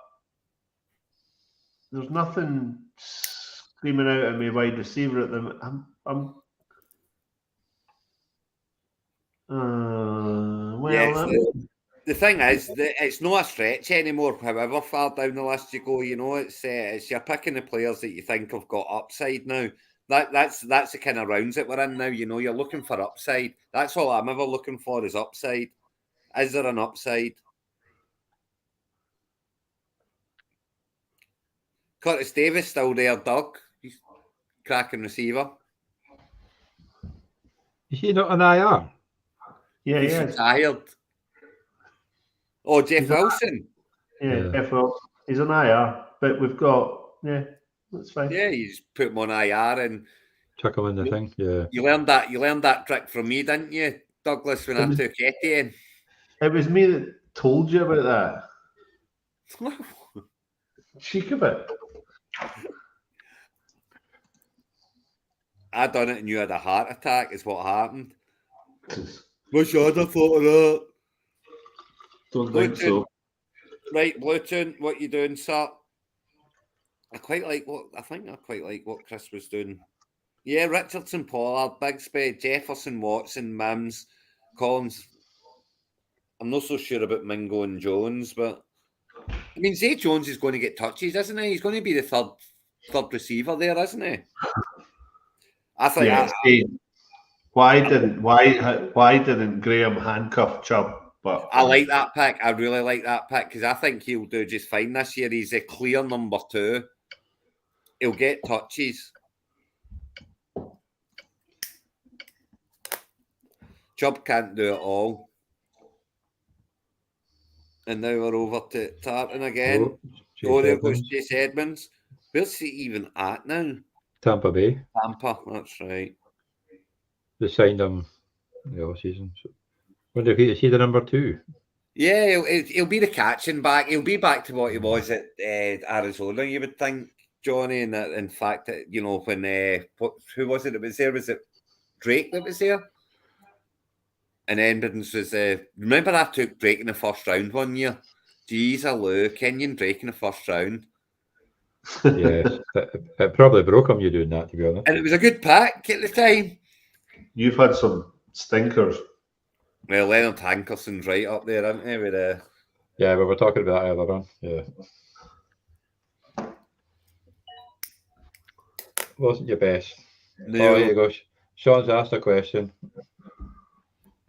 there's nothing screaming out at me wide receiver at them. The thing is, it's not a stretch anymore. However far down the list you go, it's you're picking the players that you think have got upside now. That's the kind of rounds that we're in now. You're looking for upside. That's all I'm ever looking for is upside. Is there an upside? Curtis Davis still there, Doug. He's cracking receiver. Is he not an IR? Yeah, he's retired. Oh, Jeff Wilson. Jeff Wilson. He's an IR, but we've got that's fine. Yeah, he's put him on IR and chuck him in the thing. Yeah, you learned that trick from me, didn't you, Douglas? When I took Etienne. It was me that told you about that. Cheek of it. I done it and you had a heart attack. Is what happened. Wish I'd have thought of that. Don't think so. Right, Bluetooth, what you doing, sir? I quite like what Chris was doing. Yeah, Richardson, Pollard, Bigsby, Jefferson, Watson, Mims, Collins. I'm not so sure about Mingo and Jones, but I mean, Zay Jones is going to get touches, isn't he? He's going to be the third receiver there, isn't he? I think. Why didn't Graham handcuff Chubb? But I like that pick. I really like that pick because I think he'll do just fine this year. He's a clear number 2. He'll get touches. Chubb can't do it all. And now we're over to Tartan again. There goes Chase Edmonds. Where's he even at now? Tampa Bay. Tampa, that's right. They signed him the off season. So. Wonder if he the number 2. Yeah, he'll be the catching back. He'll be back to what he was at Arizona, you would think, Johnny. And in fact, when who was it that was there? Was it Drake that was there? And Edmonds was remember I took Drake in the first round one year. Jeez, Kenyon Drake in the first round. Yes, it probably broke him. You doing that, to be honest. And it was a good pack at the time. You've had some stinkers. Well, Leonard Hankerson's right up there, isn't he? With yeah, we were talking about that earlier on. Yeah. Wasn't your best. No. Oh, here you go. Sean's asked a question.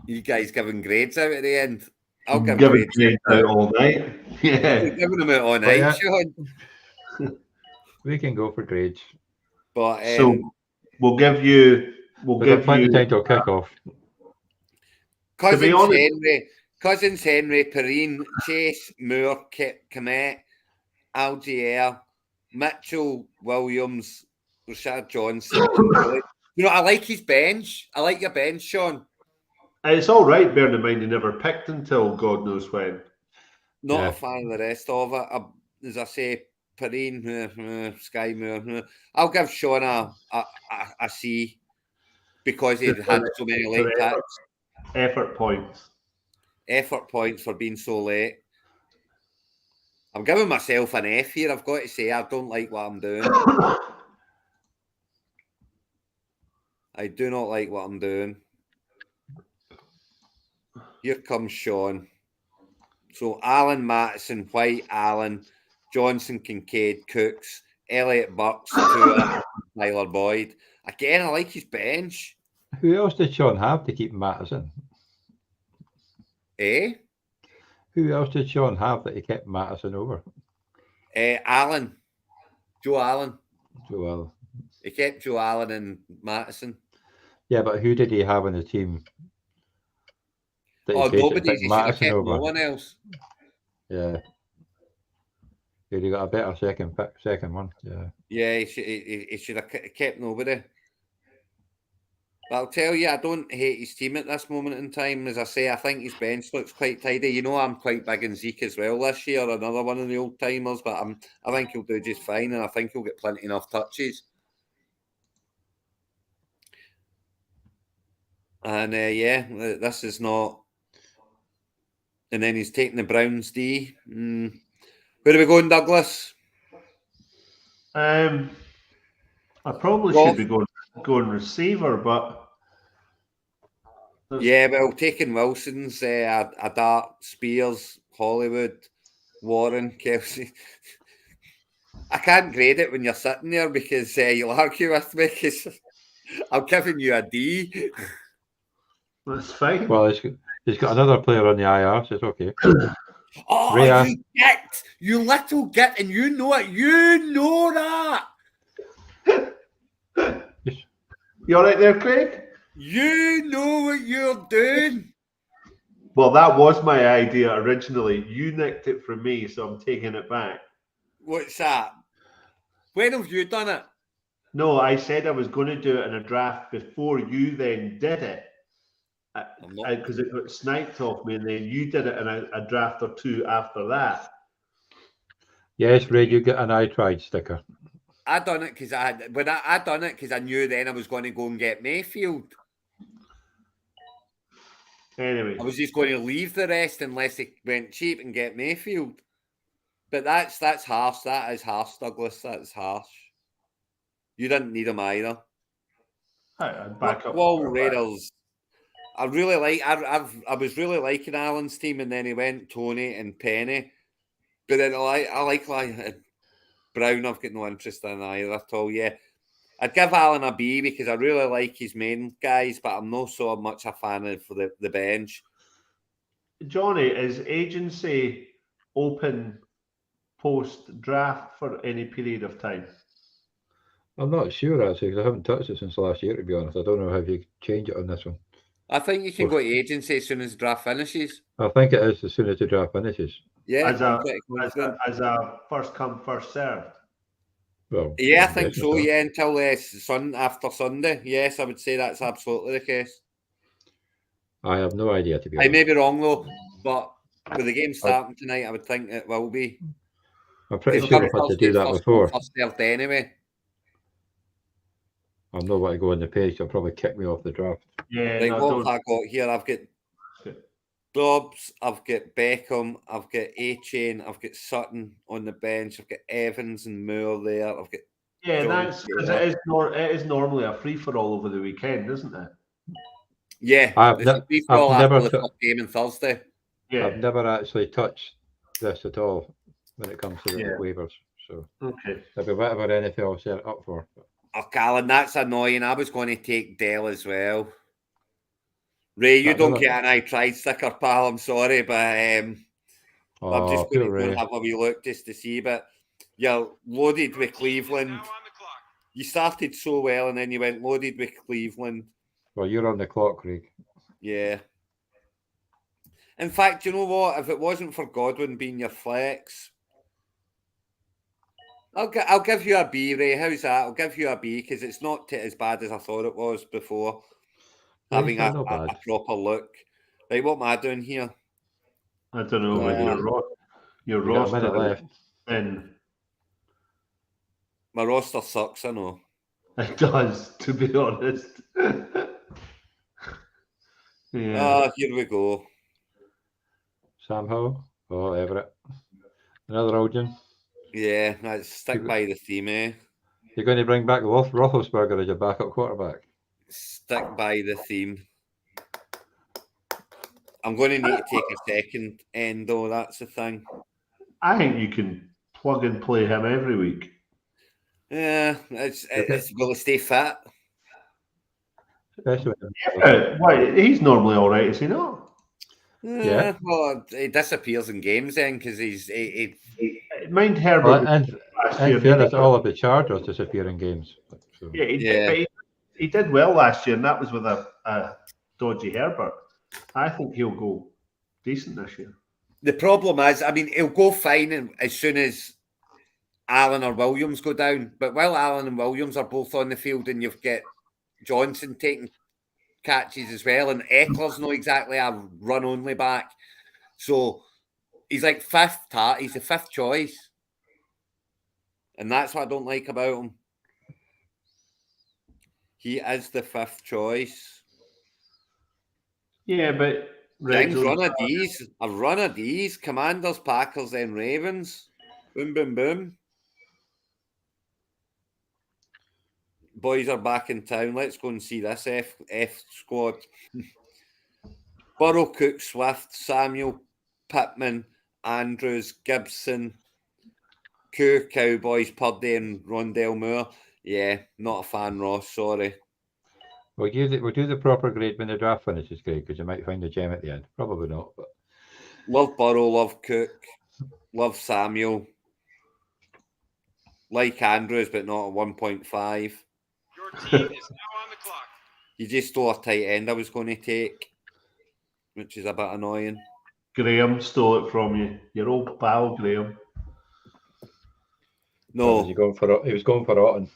You guys giving grades out at the end? I'll give grades out all night. Yeah. You're giving them out all night, Sean. We can go for grades. But so we'll give you plenty of time till kick off. Cousins, Henry, Perrine, Chase, Moore, Kmet, Algier, Mitchell, Williams, Rashad Johnson. I like his bench. I like your bench, Sean. It's all right, bearing in mind he never picked until God knows when. Not Yeah. a fan of the rest of it. As I say, Perrine, Sky Moore. I'll give Sean a C because he had so many late picks. Effort points. Effort points for being so late. I'm giving myself an F here. I've got to say, I don't like what I'm doing. I do not like what I'm doing. Here comes Sean. So Allen, Mattison, White, Allen, Johnson, Kincaid, Cooks, Elliott, Bucks, Tua, Tyler Boyd. Again, I like his bench. Who else did Sean have to keep Mattison? Eh? Who else did Sean have that he kept Mattison over? Allen. Joe Allen. So, well, He kept Joe Allen and Mattison. yeah, but who did he have on the team? That he basically Nobody. picked He should have Mattison kept over? no one else. Yeah. He got a better second one. Yeah. Yeah, he should have kept nobody. But I'll tell you, I don't hate his team at this moment in time. As I say, I think his bench looks quite tidy. You know, I'm quite big in Zeke as well this year, another one of the old timers, but I think he'll do just fine, and I think he'll get plenty enough touches. And yeah, this is not. And then he's taking the Browns D. Where are we going, Douglas? I probably should be going receiver, but yeah, well, taking Wilson's, Dart, Spears, Hollywood, Warren, Kelsey. I can't grade it when you're sitting there because you'll argue with me because I'm giving you a D. That's fine. Well, he's got another player on the IR, so it's okay. Oh, Rhea. you git! You little git, and you know it. You know that. You all right there, Craig? You know what you're doing. Well, that was my idea originally. You nicked it from me, so I'm taking it back. What's that? When have you done it? No, I said I was going to do it in a draft before you then did it. Because it got sniped off me, and then you did it in a draft or two after that. Yes, Ray, you get an I tried sticker. I done it because I done it because I knew then I was going to go and get Mayfield. Anyway, I was just going to leave the rest unless it went cheap and get Mayfield. But that's harsh. That is harsh, Douglas. That's harsh. You didn't need him either. I'd back up. Wall Raiders. I really like. I was really liking Allen's team, and then he went Tony and Penny. But then I like Brown. I've got no interest in either at all. Yeah, I'd give Allen a B because I really like his main guys, but I'm not so much a fan of for the bench. Johnny, is agency open post draft for any period of time? I'm not sure actually because I haven't touched it since last year. To be honest, I don't know how you change it on this one. I think you can go to agency as soon as the draft finishes. I think it is as soon as the draft finishes. Yeah, as a first come first served. Well, yeah, I think so. Yeah, until after Sunday. Yes, I would say that's absolutely the case. I have no idea to be honest. I may be wrong though, but with the game starting tonight, I would think it will be. I'm pretty sure I've had to do that before. First served anyway. I'm not going to go on the page. They'll probably kick me off the draft. Yeah, Right, what have I got here? I've got Dobbs, I've got Beckham, I've got A-Chain, I've got Sutton on the bench, I've got Evans and Moore there. I've got that's because it is normally a free for all over the weekend, isn't it? Yeah, I've never the game on Thursday. Yeah, I've never actually touched this at all when it comes to the waivers. So okay, there'll be whatever NFL set it up for. Oh, Callan, that's annoying. I was going to take Dell as well. Ray, you don't get an I tried sticker, pal. I'm sorry, but I'm just going to go and have a wee look just to see. But you're loaded with Cleveland. You started so well, and then you went loaded with Cleveland. Well, you're on the clock, Craig. Yeah. In fact, you know what? If it wasn't for Godwin being your flex, I'll give you a B, Ray. How's that? I'll give you a B because it's not as bad as I thought it was before. having a not bad. proper look. Right, what am I doing here? I don't know, but your We got a minute roster left. and My roster sucks, I know. it does, to be honest. Yeah. Here we go. Sam Howell. Oh, Everett. Another Elgin. Yeah, let's stick by the theme, eh? You're going to bring back Roethlisberger as your backup quarterback. Stick by the theme. I'm going to need to take a second end, though. That's the thing. I think you can plug and play him every week. Yeah, will it stay fit? Especially Why? He's normally all right, is he not? Yeah. Well, he disappears in games then because Mind Herbert. Well, and last year, fairness, all of the Chargers disappear in games. So. Yeah, but he did well last year, and that was with a dodgy Herbert. I think he'll go decent this year. The problem is, I mean, he'll go fine as soon as Allen or Williams go down. But while Allen and Williams are both on the field and you've got Johnson taking catches as well, and Eckler's not exactly a run-only back. So he's like he's the fifth choice. And that's what I don't like about him. He is the fifth choice. Yeah, but a run of these. Commanders, Packers, then Ravens. Boom, boom, boom. Boys are back in town. Let's go and see this F squad. Burrow, Cook, Swift, Samuel, Pittman, Andrews, Gibson, Cook, Cowboys, Purdy, and Rondell Moore. Yeah, not a fan, Ross. Sorry. We'll do the proper grade when the draft finishes, Craig, because you might find a gem at the end. Probably not, but love Burrow, love Cook, love Samuel, like Andrews, but not at 1.5. Your team is now on the clock. You just stole a tight end I was going to take, which is a bit annoying. Graham stole it from you. Your old pal, Graham. No, was he was going for Otton.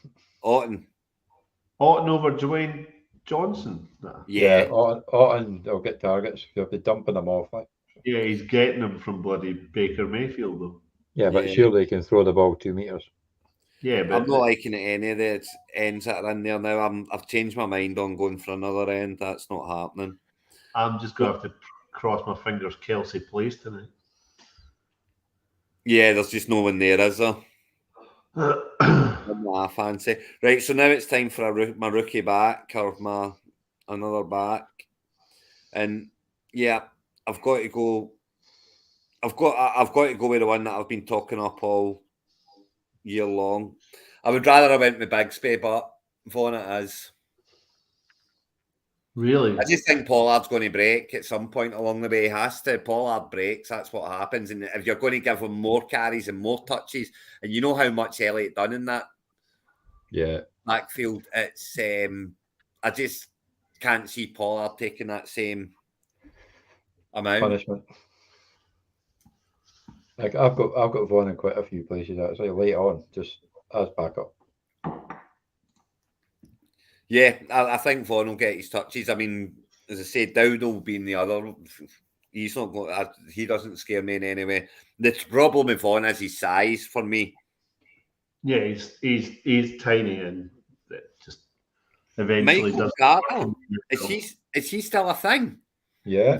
Otton over Dwayne Johnson. Nah. Yeah, Otton will get targets. He'll be dumping them off. Like. Yeah, he's getting them from bloody Baker Mayfield, though. Yeah, but surely he can throw the ball 2 meters. Yeah, but I'm not liking it any of the ends that are in there now. I've changed my mind on going for another end. That's not happening. I'm just going to have to cross my fingers Kelsey plays tonight. Yeah, there's just no one there, is there? Nah, fancy. Right, so now it's time for my rookie back or another back. And yeah, I've got to go. I've got to go with the one that I've been talking up all year long. I would rather have went with Bigsby, but Vaughan it is. Really? I just think Pollard's going to break at some point along the way. He has to. Pollard breaks. That's what happens. And if you're going to give him more carries and more touches, and you know how much Elliott done in that backfield, it's I just can't see Pollard taking that same amount. Punishment. Like I've got Vaughan in quite a few places actually late on, just as backup. Yeah, I think Vaughan will get his touches. I mean, as I said, Dowd will be in the other. He's not going. He doesn't scare me in any way. The problem with Vaughan is his size for me. Yeah, he's tiny and just eventually Michael does. Carter, is he still a thing? Yeah,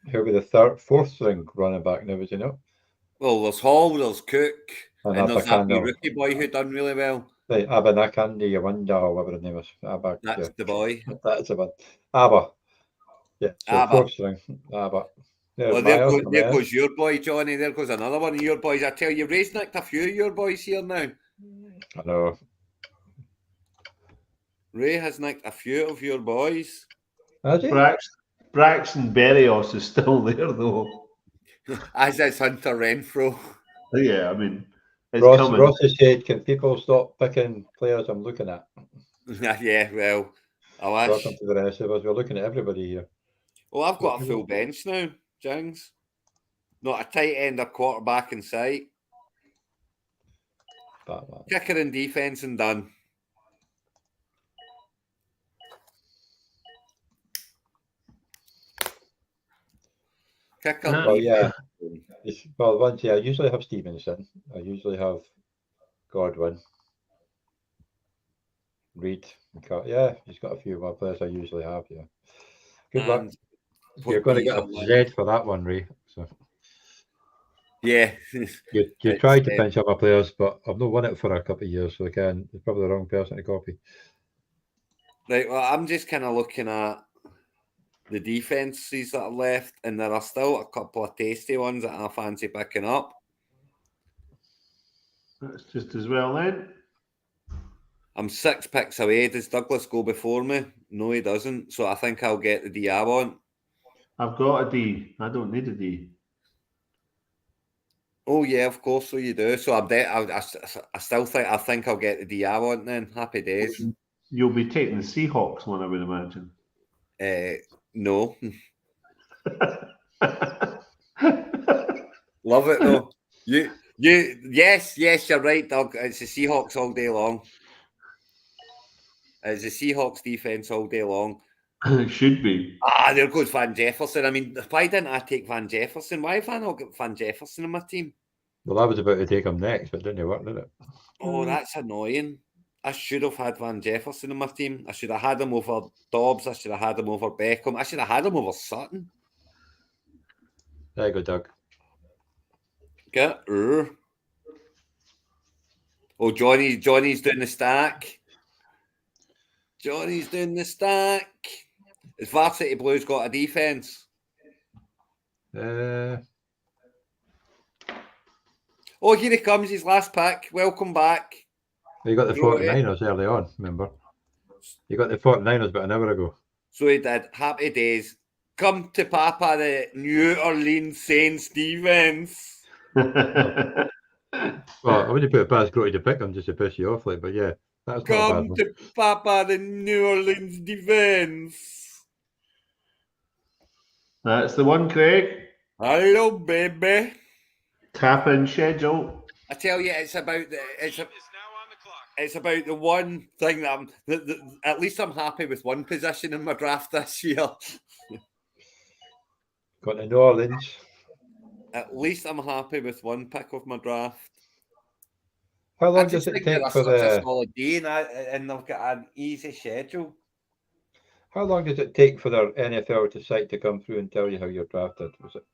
he'll be the fourth string running back now, as you know. Well, there's Hall, there's Cook, and there's that wee Abakando. rookie boy who done really well. Right, Abanakandi, Yawanda, or whatever his name is. That's the boy. That's the one. Abba. Yeah, so Abba. fourth string. Abba. Well, there goes your boy, Johnny. There goes another one of your boys. I tell you, Ray's nicked a few of your boys here now. I know. Ray has nicked a few of your boys. Has he? Braxton Berrios is still there, though. As is Hunter Renfro. Yeah, I mean, Ross has said, can people stop picking players I'm looking at? Yeah, well, I wish. Welcome to the rest of us. We're looking at everybody here. Well, I've got a full bench now, Jings. Not a tight end, a quarterback in sight. Batman. Kicker in defence and done. Kicker. Well, yeah. Well, once, I usually have Stevenson. I usually have Godwin. Reed. Yeah, he's got a few more players I usually have, yeah. Good luck. And You're going to get a Z for that one, Ray. So yeah. you tried to pinch up my players, but I've not won it for a couple of years, so again, it's probably the wrong person to copy. Right, well, I'm just kind of looking at the defences that are left, and there are still a couple of tasty ones that I fancy picking up. That's just as well then. I'm 6 picks away. Does Douglas go before me? No, he doesn't. So I think I'll get the D I want. I've got a D. I don't need a D. Oh yeah, of course. So you do. So I still think I'll get the D I want then. Happy days. You'll be taking the Seahawks one, I would imagine. No. Love it though. Yes, you're right, Doug. It's the Seahawks all day long. It's the Seahawks defense all day long. It should be. There goes Van Jefferson. I mean, why didn't I take Van Jefferson? Why have I not got Van Jefferson in my team? Well, I was about to take him next, but didn't work, did it? Oh, that's annoying. I should have had Van Jefferson in my team. I should have had him over Dobbs. I should have had him over Beckham. I should have had him over Sutton. There you go, Doug. Get Oh, Johnny's doing the stack. Johnny's doing the stack. Has Varsity Blues got a defense? Uh, Oh, here he comes, his last pick. Welcome back. you got the 49ers early on, remember? You got the 49ers about an hour ago. So he did. Happy days. Come to Papa, the New Orleans Saints defense. Well, I wouldn't put it past Grotty to pick them just to piss you off, like, but yeah, that's not a bad Come one. to Papa, the New Orleans defense. That's the one, Craig. Hello, baby. Tap in schedule. I tell you, it's about the Is now on the clock. it's about the one thing that at least I'm happy with one position in my draft this year. Got to New Orleans. At least I'm happy with one pick of my draft. How I long just does it think take they're for such a the? solid day, and they've got an easy schedule. How long does it take for their NFL site to come through and tell you how you're drafted? Was it?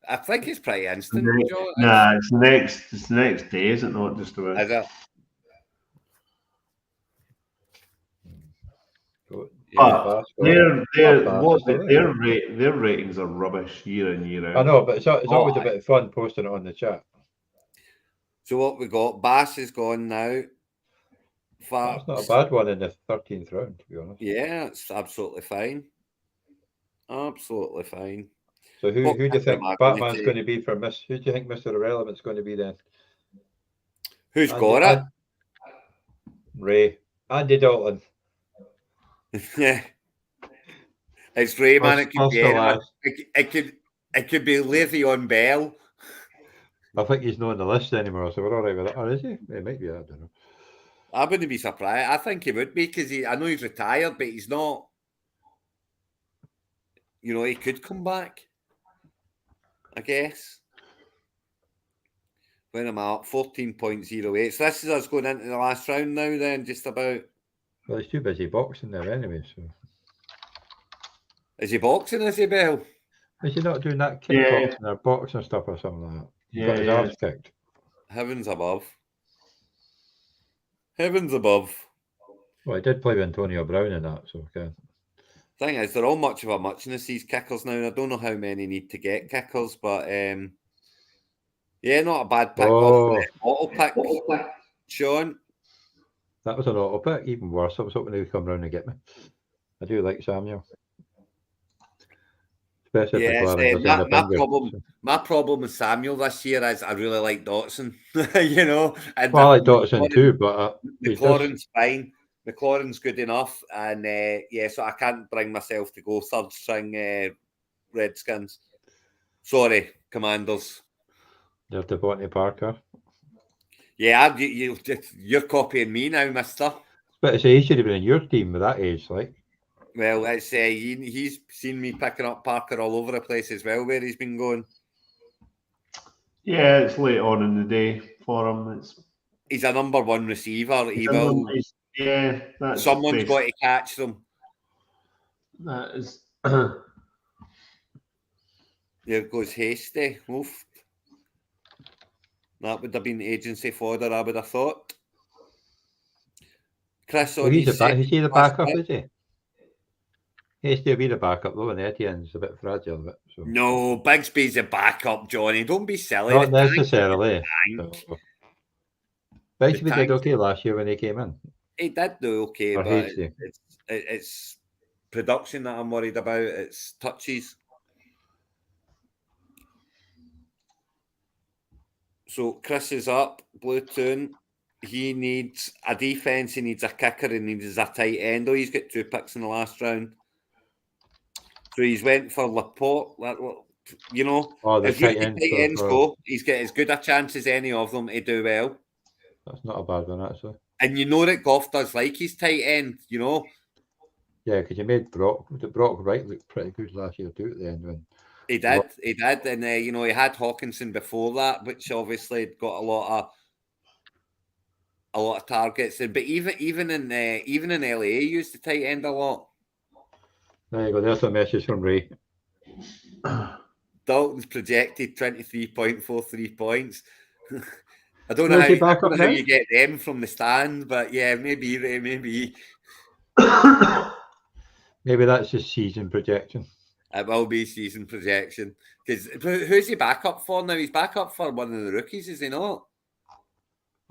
I think it's pretty instant, Joe. Nah, it's the next day, is it not? Just about. Is it? But their ratings are rubbish year in, year out. I know, but it's always a bit of fun posting it on the chat. So what we got? Bass is gone now. That's not a bad one in the 13th round, to be honest. Yeah, it's absolutely fine. Absolutely fine. So who do you think Batman's going to be for Miss? Who do you think Mr. Irrelevant's going to be then? Who's got it? Ray. Andy Dalton. Yeah. It's Ray, man. It could be anyone. It could be Le'Veon Bell. I think he's not on the list anymore, so we're all right with that. Or is he? It might be, I don't know. I wouldn't be surprised. I think he would be because I know he's retired, but he's not. You know, he could come back. I guess. When am I at? 14.08. So this is us going into the last round now then, just about. Well, he's too busy boxing there anyway, so. Is he boxing, is he, Bell? Is he not doing that kickboxing or boxing stuff or something like that? He got his arse kicked. Heavens above. Heavens above. Well, he did play with Antonio Brown in that, so okay. Thing is, they're all much of a muchness, these kickers now. And I don't know how many need to get kickers, but yeah, not a bad pick. Auto pick, Sean. That was an auto pick, even worse. I was hoping he would come round and get me. I do like Samuel. Especially my problem with Samuel this year is I really like Dotson. You know, and I like Dotson too, but McLaurin's fine. McLaurin's good enough, and so I can't bring myself to go third string Redskins. Sorry, Commanders. You're Devontae Parker. Yeah, you're copying me now, mister. But I say he should have been in your team with that age, like. Well, it's he's seen me picking up Parker all over the place as well, where he's been going. Yeah, it's late on in the day for him. He's a number one receiver. That's Someone's got to catch them. That is. There goes Hasty. Oof. That would have been agency fodder, I would have thought. Chris on he's his the backup, is he? He's to be the backup though, and Etienne's a bit fragile. So. No, Bigsby's a backup, Johnny. Don't be silly. Not necessarily. So. Bigsby did okay tank. last year when he came in. He did do okay, but it's production that I'm worried about. It's touches. So Chris is up, Blue Toon. He needs a defense, he needs a kicker, and he needs a tight end. Oh, he's got 2 picks in the last round. So he's went for Laporte. You know, if your tight ends go, he's got as good a chance as any of them to do well. That's not a bad one, actually. And you know that Goff does like his tight end, you know. Yeah, because he made Brock Wright look pretty good last year too at the end. When he did, and you know, he had Hawkinson before that, which obviously got a lot of targets. But even in LA, he used the tight end a lot. There you go. There's a message from Ray. Dalton's projected 23.43 points. I don't know how you get them from the stand, but yeah, maybe Ray, maybe. Maybe that's just season projection. It will be season projection. Because who's he back up for now? He's back up for one of the rookies, is he not?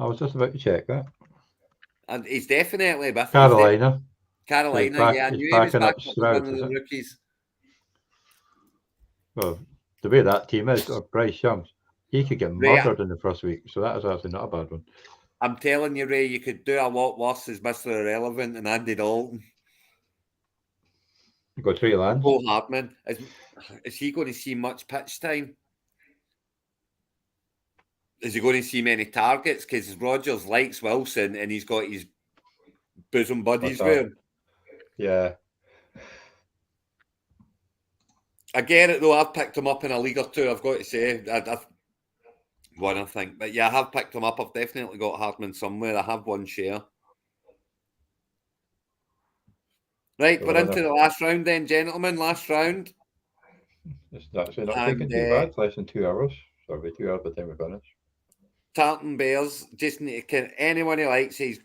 I was just about to check that. And he's definitely with Carolina. Yeah, I knew he was back up for one of the rookies. Well, the way that team is, or Bryce Young, he could get murdered in the first week, so that is actually not a bad one. I'm telling you, Ray, you could do a lot worse as Mr. Irrelevant and Andy Dalton. You got Trey Lance. Cole Hardman. Is he going to see much pitch time? Is he going to see many targets? Because Rodgers likes Wilson and he's got his bosom buddies with him. Yeah. I get it though. I've picked him up in a league or two. I've got to say, I've one, I think, but yeah, I have picked him up. I've definitely got Hardman somewhere. I have one share. Right, we're into the last round then, gentlemen. Last round. It's actually not taking too bad. Less than 2 hours. So it'll be 2 hours by the time we finish. Tartan Bears just anyone he likes. He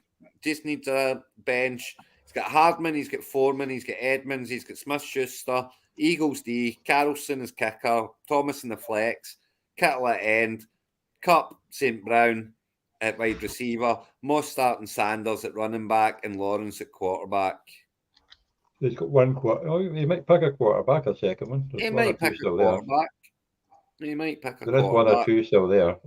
just needs a bench. He's got Hardman, he's got Foreman, he's got Edmonds, he's got Smith-Schuster, Eagles D, Carlson as kicker, Thomas in the flex, Kittle at end, Cup, St. Brown at wide receiver, Mostert and Sanders at running back, and Lawrence at quarterback. He's got one quarter. Oh, he might pick a quarterback, a second one. He might pick a quarterback. He might pick a quarterback. There is one or two still there.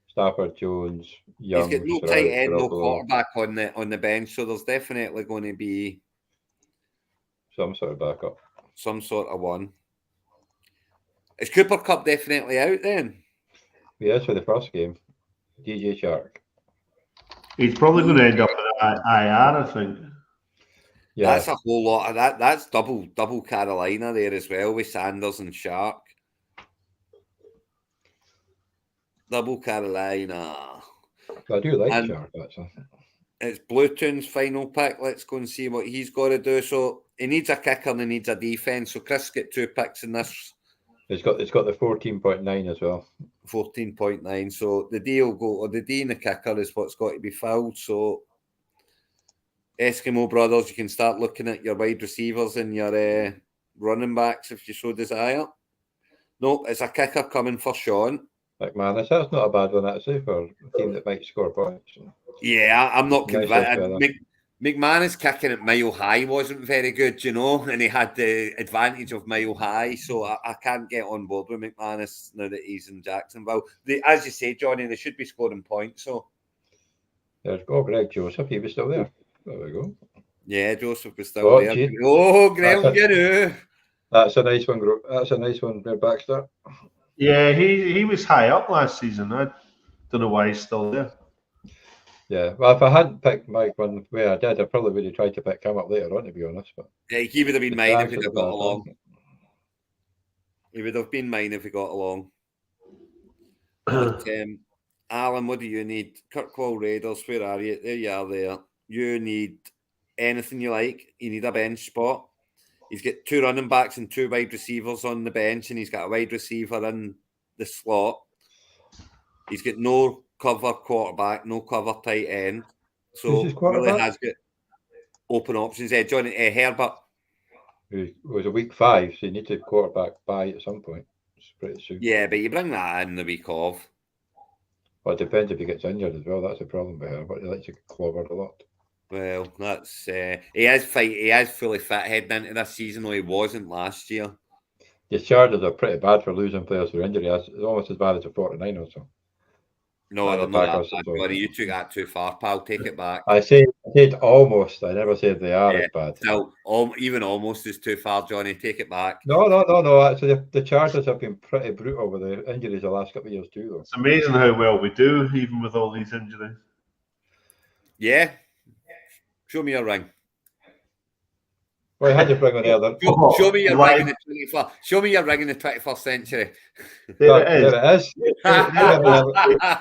Stafford, Jones, Young. He's got no tight end, no quarterback on the bench, so there's definitely going to be some sort of backup. Some sort of one. Is Cooper Kupp definitely out then? Yes, for the first game. DJ Shark. He's probably going to end up at IR, I think. Yeah. That's a whole lot of that. That's double Carolina there as well with Sanders and Shark. Double Carolina. I do like Shark, actually. It's Bluetoon's final pick. Let's go and see what he's got to do. So he needs a kicker and he needs a defense. So Chris get 2 picks in this. It's got the 14.9 as well. 14.9. So the D will go, or the D in the kicker is what's got to be filled. So Eskimo Brothers, you can start looking at your wide receivers and your running backs if you so desire. Nope, it's a kicker coming for Sean. McManus, that's not a bad one actually for a team that might score points. Yeah, I'm not convinced. McManus kicking at Mile High wasn't very good, you know, and he had the advantage of Mile High, so I can't get on board with McManus now that he's in Jacksonville. As you say, Johnny, they should be scoring points. So there's Greg Joseph, he was still there. There we go. Yeah, Joseph was still there. Gee. Oh, Graham, that's a nice one. That's a nice one, Baxter. Yeah, he was high up last season. I don't know why he's still there. Yeah, well, if I hadn't picked Mike one way I did, I probably would have tried to pick him up later on, to be honest. But Yeah, he would have been the mine if chance he'd was have about got a along. thing. He would have been mine if he got along. But, Alan, what do you need? Kirkwall Raiders, where are you? There you are there. You need anything you like. You need a bench spot. He's got 2 running backs and 2 wide receivers on the bench, and he's got a wide receiver in the slot. He's got no cover quarterback, no cover tight end. So Who's his quarterback? really has got open options. Johnny Herbert. Who was a week 5, so you need to quarterback by at some point. It's pretty soon. Yeah, but you bring that in the week of. Well, it depends if he gets injured as well. That's a problem with her, but he likes to get clobbered a lot. Well, that's he is fully fit heading into this season, though he wasn't last year. The Chargers are pretty bad for losing players through injury. It's almost as bad as the 49ers. So. No, And they're the not that Packers bad, as well. buddy. You took that too far, pal. Take it back. I said almost. I never said they are as bad. Still, even almost is too far, Johnny. Take it back. No. Actually, the Chargers have been pretty brutal with the injuries the last couple of years too, though. It's amazing how well we do, even with all these injuries. Yeah. Show me your ring. Well, I had to bring on the other. Show me your ring in the 21st. Show me your ring in the 21st century. There it is. There it is.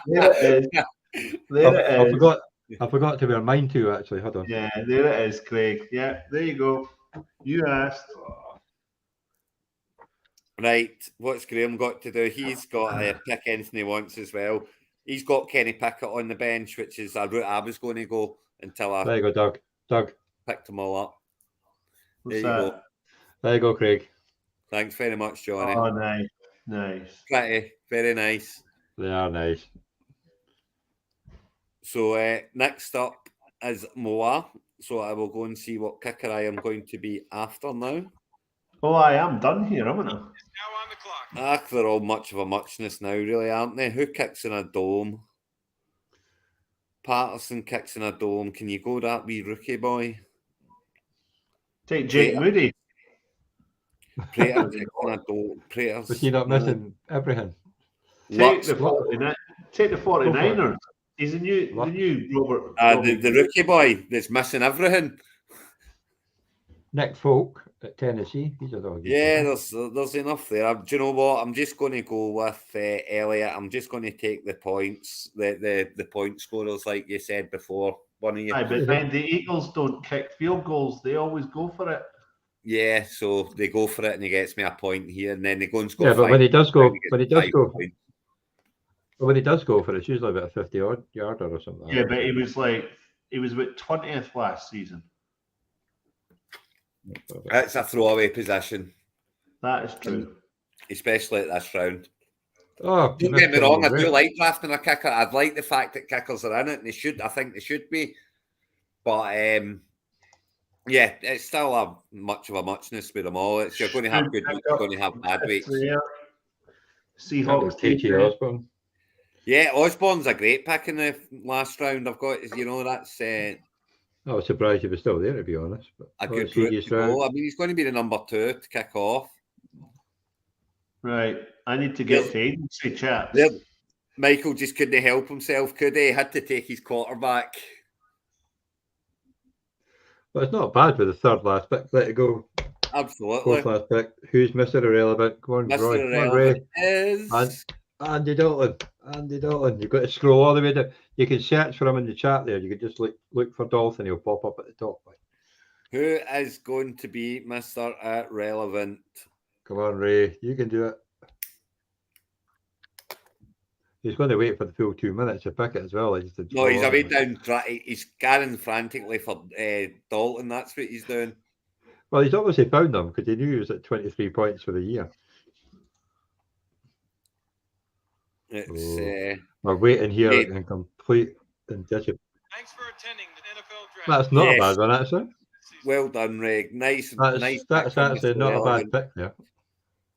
There it is. There it is. I forgot to wear mine too, actually. Hold on. Yeah, there it is, Craig. Yeah, there you go. You asked. Right, what's Graham got to do? He's got to pick anything he wants as well. He's got Kenny Pickett on the bench, which is a route I was going to go until I There you go, Doug. picked them all up. What's There you that? go. There you go, Craig. Thanks very much, Johnny. Oh, nice. Pretty, very nice. They are nice. So next up is Moa. So I will go and see what kicker I am going to be after now. Oh, I am done here, haven't I? Now on the clock. They're all much of a muchness now, really, aren't they? Who kicks in a dome? Patterson kicks in a dome. Can you go that wee rookie boy? Take Jake Moody. Prater kicks in a dome. Prater's, Was he not missing everything? Take the 49ers. He's the new Robert. the rookie boy that's missing everything. Nick Folk at Tennessee. He's a dog. Yeah, there's enough there. Do you know what? I'm just going to go with Elliott. I'm just going to take the points, the point scorers, like you said before. One of you. Aye, but then the Eagles don't kick field goals. They always go for it. Yeah, so they go for it and he gets me a point here, and then they go and score. Yeah, but when he does go, for it, it's usually about a 50-odd yarder or something. Yeah, but he was about 20th last season. It's a throwaway position. That is true. Especially at this round. Oh, Don't get me wrong, I do like drafting a kicker. I'd like the fact that kickers are in it, and I think they should be. But yeah, it's still much of a muchness with them all. You're going to have good weeks, you're going to have bad weeks. Seahawks T.J. Osborne. Yeah, Osborne's a great pick in the last round. I've got, that's I was surprised he was still there, to be honest. But a good route to go. I mean, he's going to be the number 2 to kick off. Right. I need to get to agency, chaps. Michael just couldn't help himself, could he? Had to take his quarterback. But it's not bad with the third last pick. Let it go. Absolutely. Fourth last pick. Who's Mr. Irrelevant? Come on, Mr. Roy. Irrelevant is Andy Dalton. You've got to scroll all the way down. You can search for him in the chat there. You can just look for Dalton. He'll pop up at the top. Who is going to be Mr. Irrelevant? Come on, Ray. You can do it. He's going to wait for the full 2 minutes to pick it as well. No, he's away down. He's scanning frantically for Dalton. That's what he's doing. Well, he's obviously found them because he knew he was at 23 points for the year. It's we're waiting here in complete indecision. Thanks for attending the NFL draft. That's not a bad one, actually. Well done, Reg. Nice. That's actually not a bad pick there.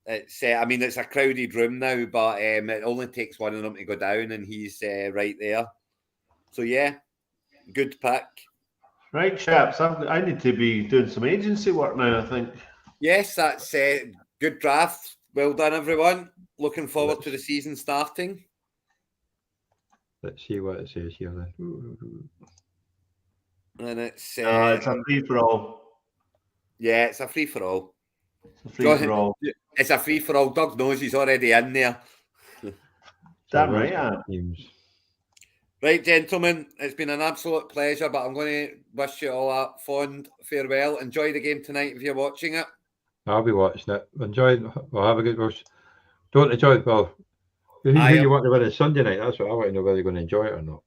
It's it's a crowded room now, but it only takes one of them to go down, and he's right there. So yeah, good pick. Right, chaps. I need to be doing some agency work now, I think. Yes, that's good draft. Well done, everyone. Looking forward to the season starting. Let's see what it says here then. And it's a free for all. Yeah, it's a free for all. It's a free for all. It's a free for all. Doug knows he's already in there. Damn right, yeah. Right, gentlemen, it's been an absolute pleasure, but I'm going to wish you all a fond farewell. Enjoy the game tonight if you're watching it. I'll be watching it. Enjoy. Well, have a good watch. Don't enjoy it. Well, who you want to win on Sunday night? That's what I want to know, whether you're going to enjoy it or not.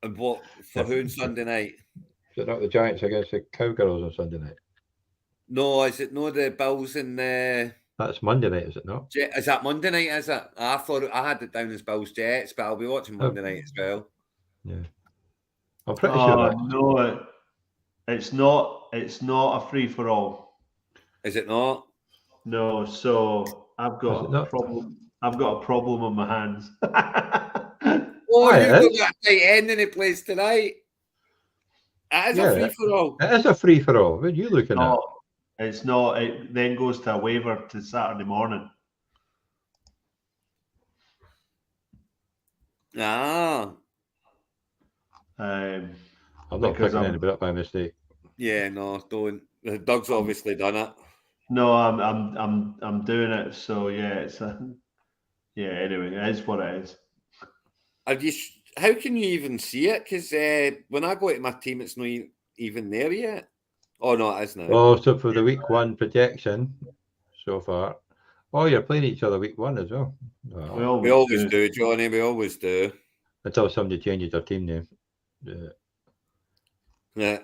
And what for who on Sunday night? Is it not the Giants against the Cowgirls on Sunday night? No, is it no the Bills and the... That's Monday night, is it not? Is that Monday night, is it? I thought I had it down as Bills Jets, but I'll be watching Monday night as well. Yeah. I'm pretty sure. No, it's not a free for all. Is it not? No, so I've got a problem. I've got a problem on my hands. You've got that tight end in the place tonight. That is a free for all. It is a free for all. What are you looking at? It's not. It then goes to a waiver to Saturday morning. I'm not picking anybody up by mistake. Yeah, no, don't. Doug's obviously done it. No, I'm doing it. So yeah, it's Anyway, it is what it is. How can you even see it? Because when I go to my team, it's not even there yet. Oh no, it is now. Oh, so for the week 1 projection so far. Oh, you're playing each other week 1 as well. Oh. We always do, Johnny. We always do. Until somebody changes their team name. Yeah.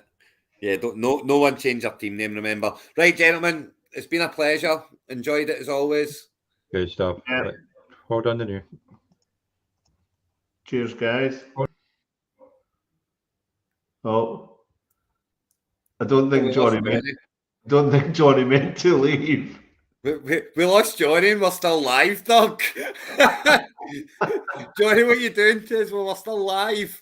No one changed their team name. Remember, right, gentlemen. It's been a pleasure. Enjoyed it as always. Good stuff. Yeah. Right. Hold on to you. Cheers, guys. Oh. I don't think Johnny meant to leave. We lost Johnny and we're still live, Doug. Johnny, what are you doing to us? We're still live.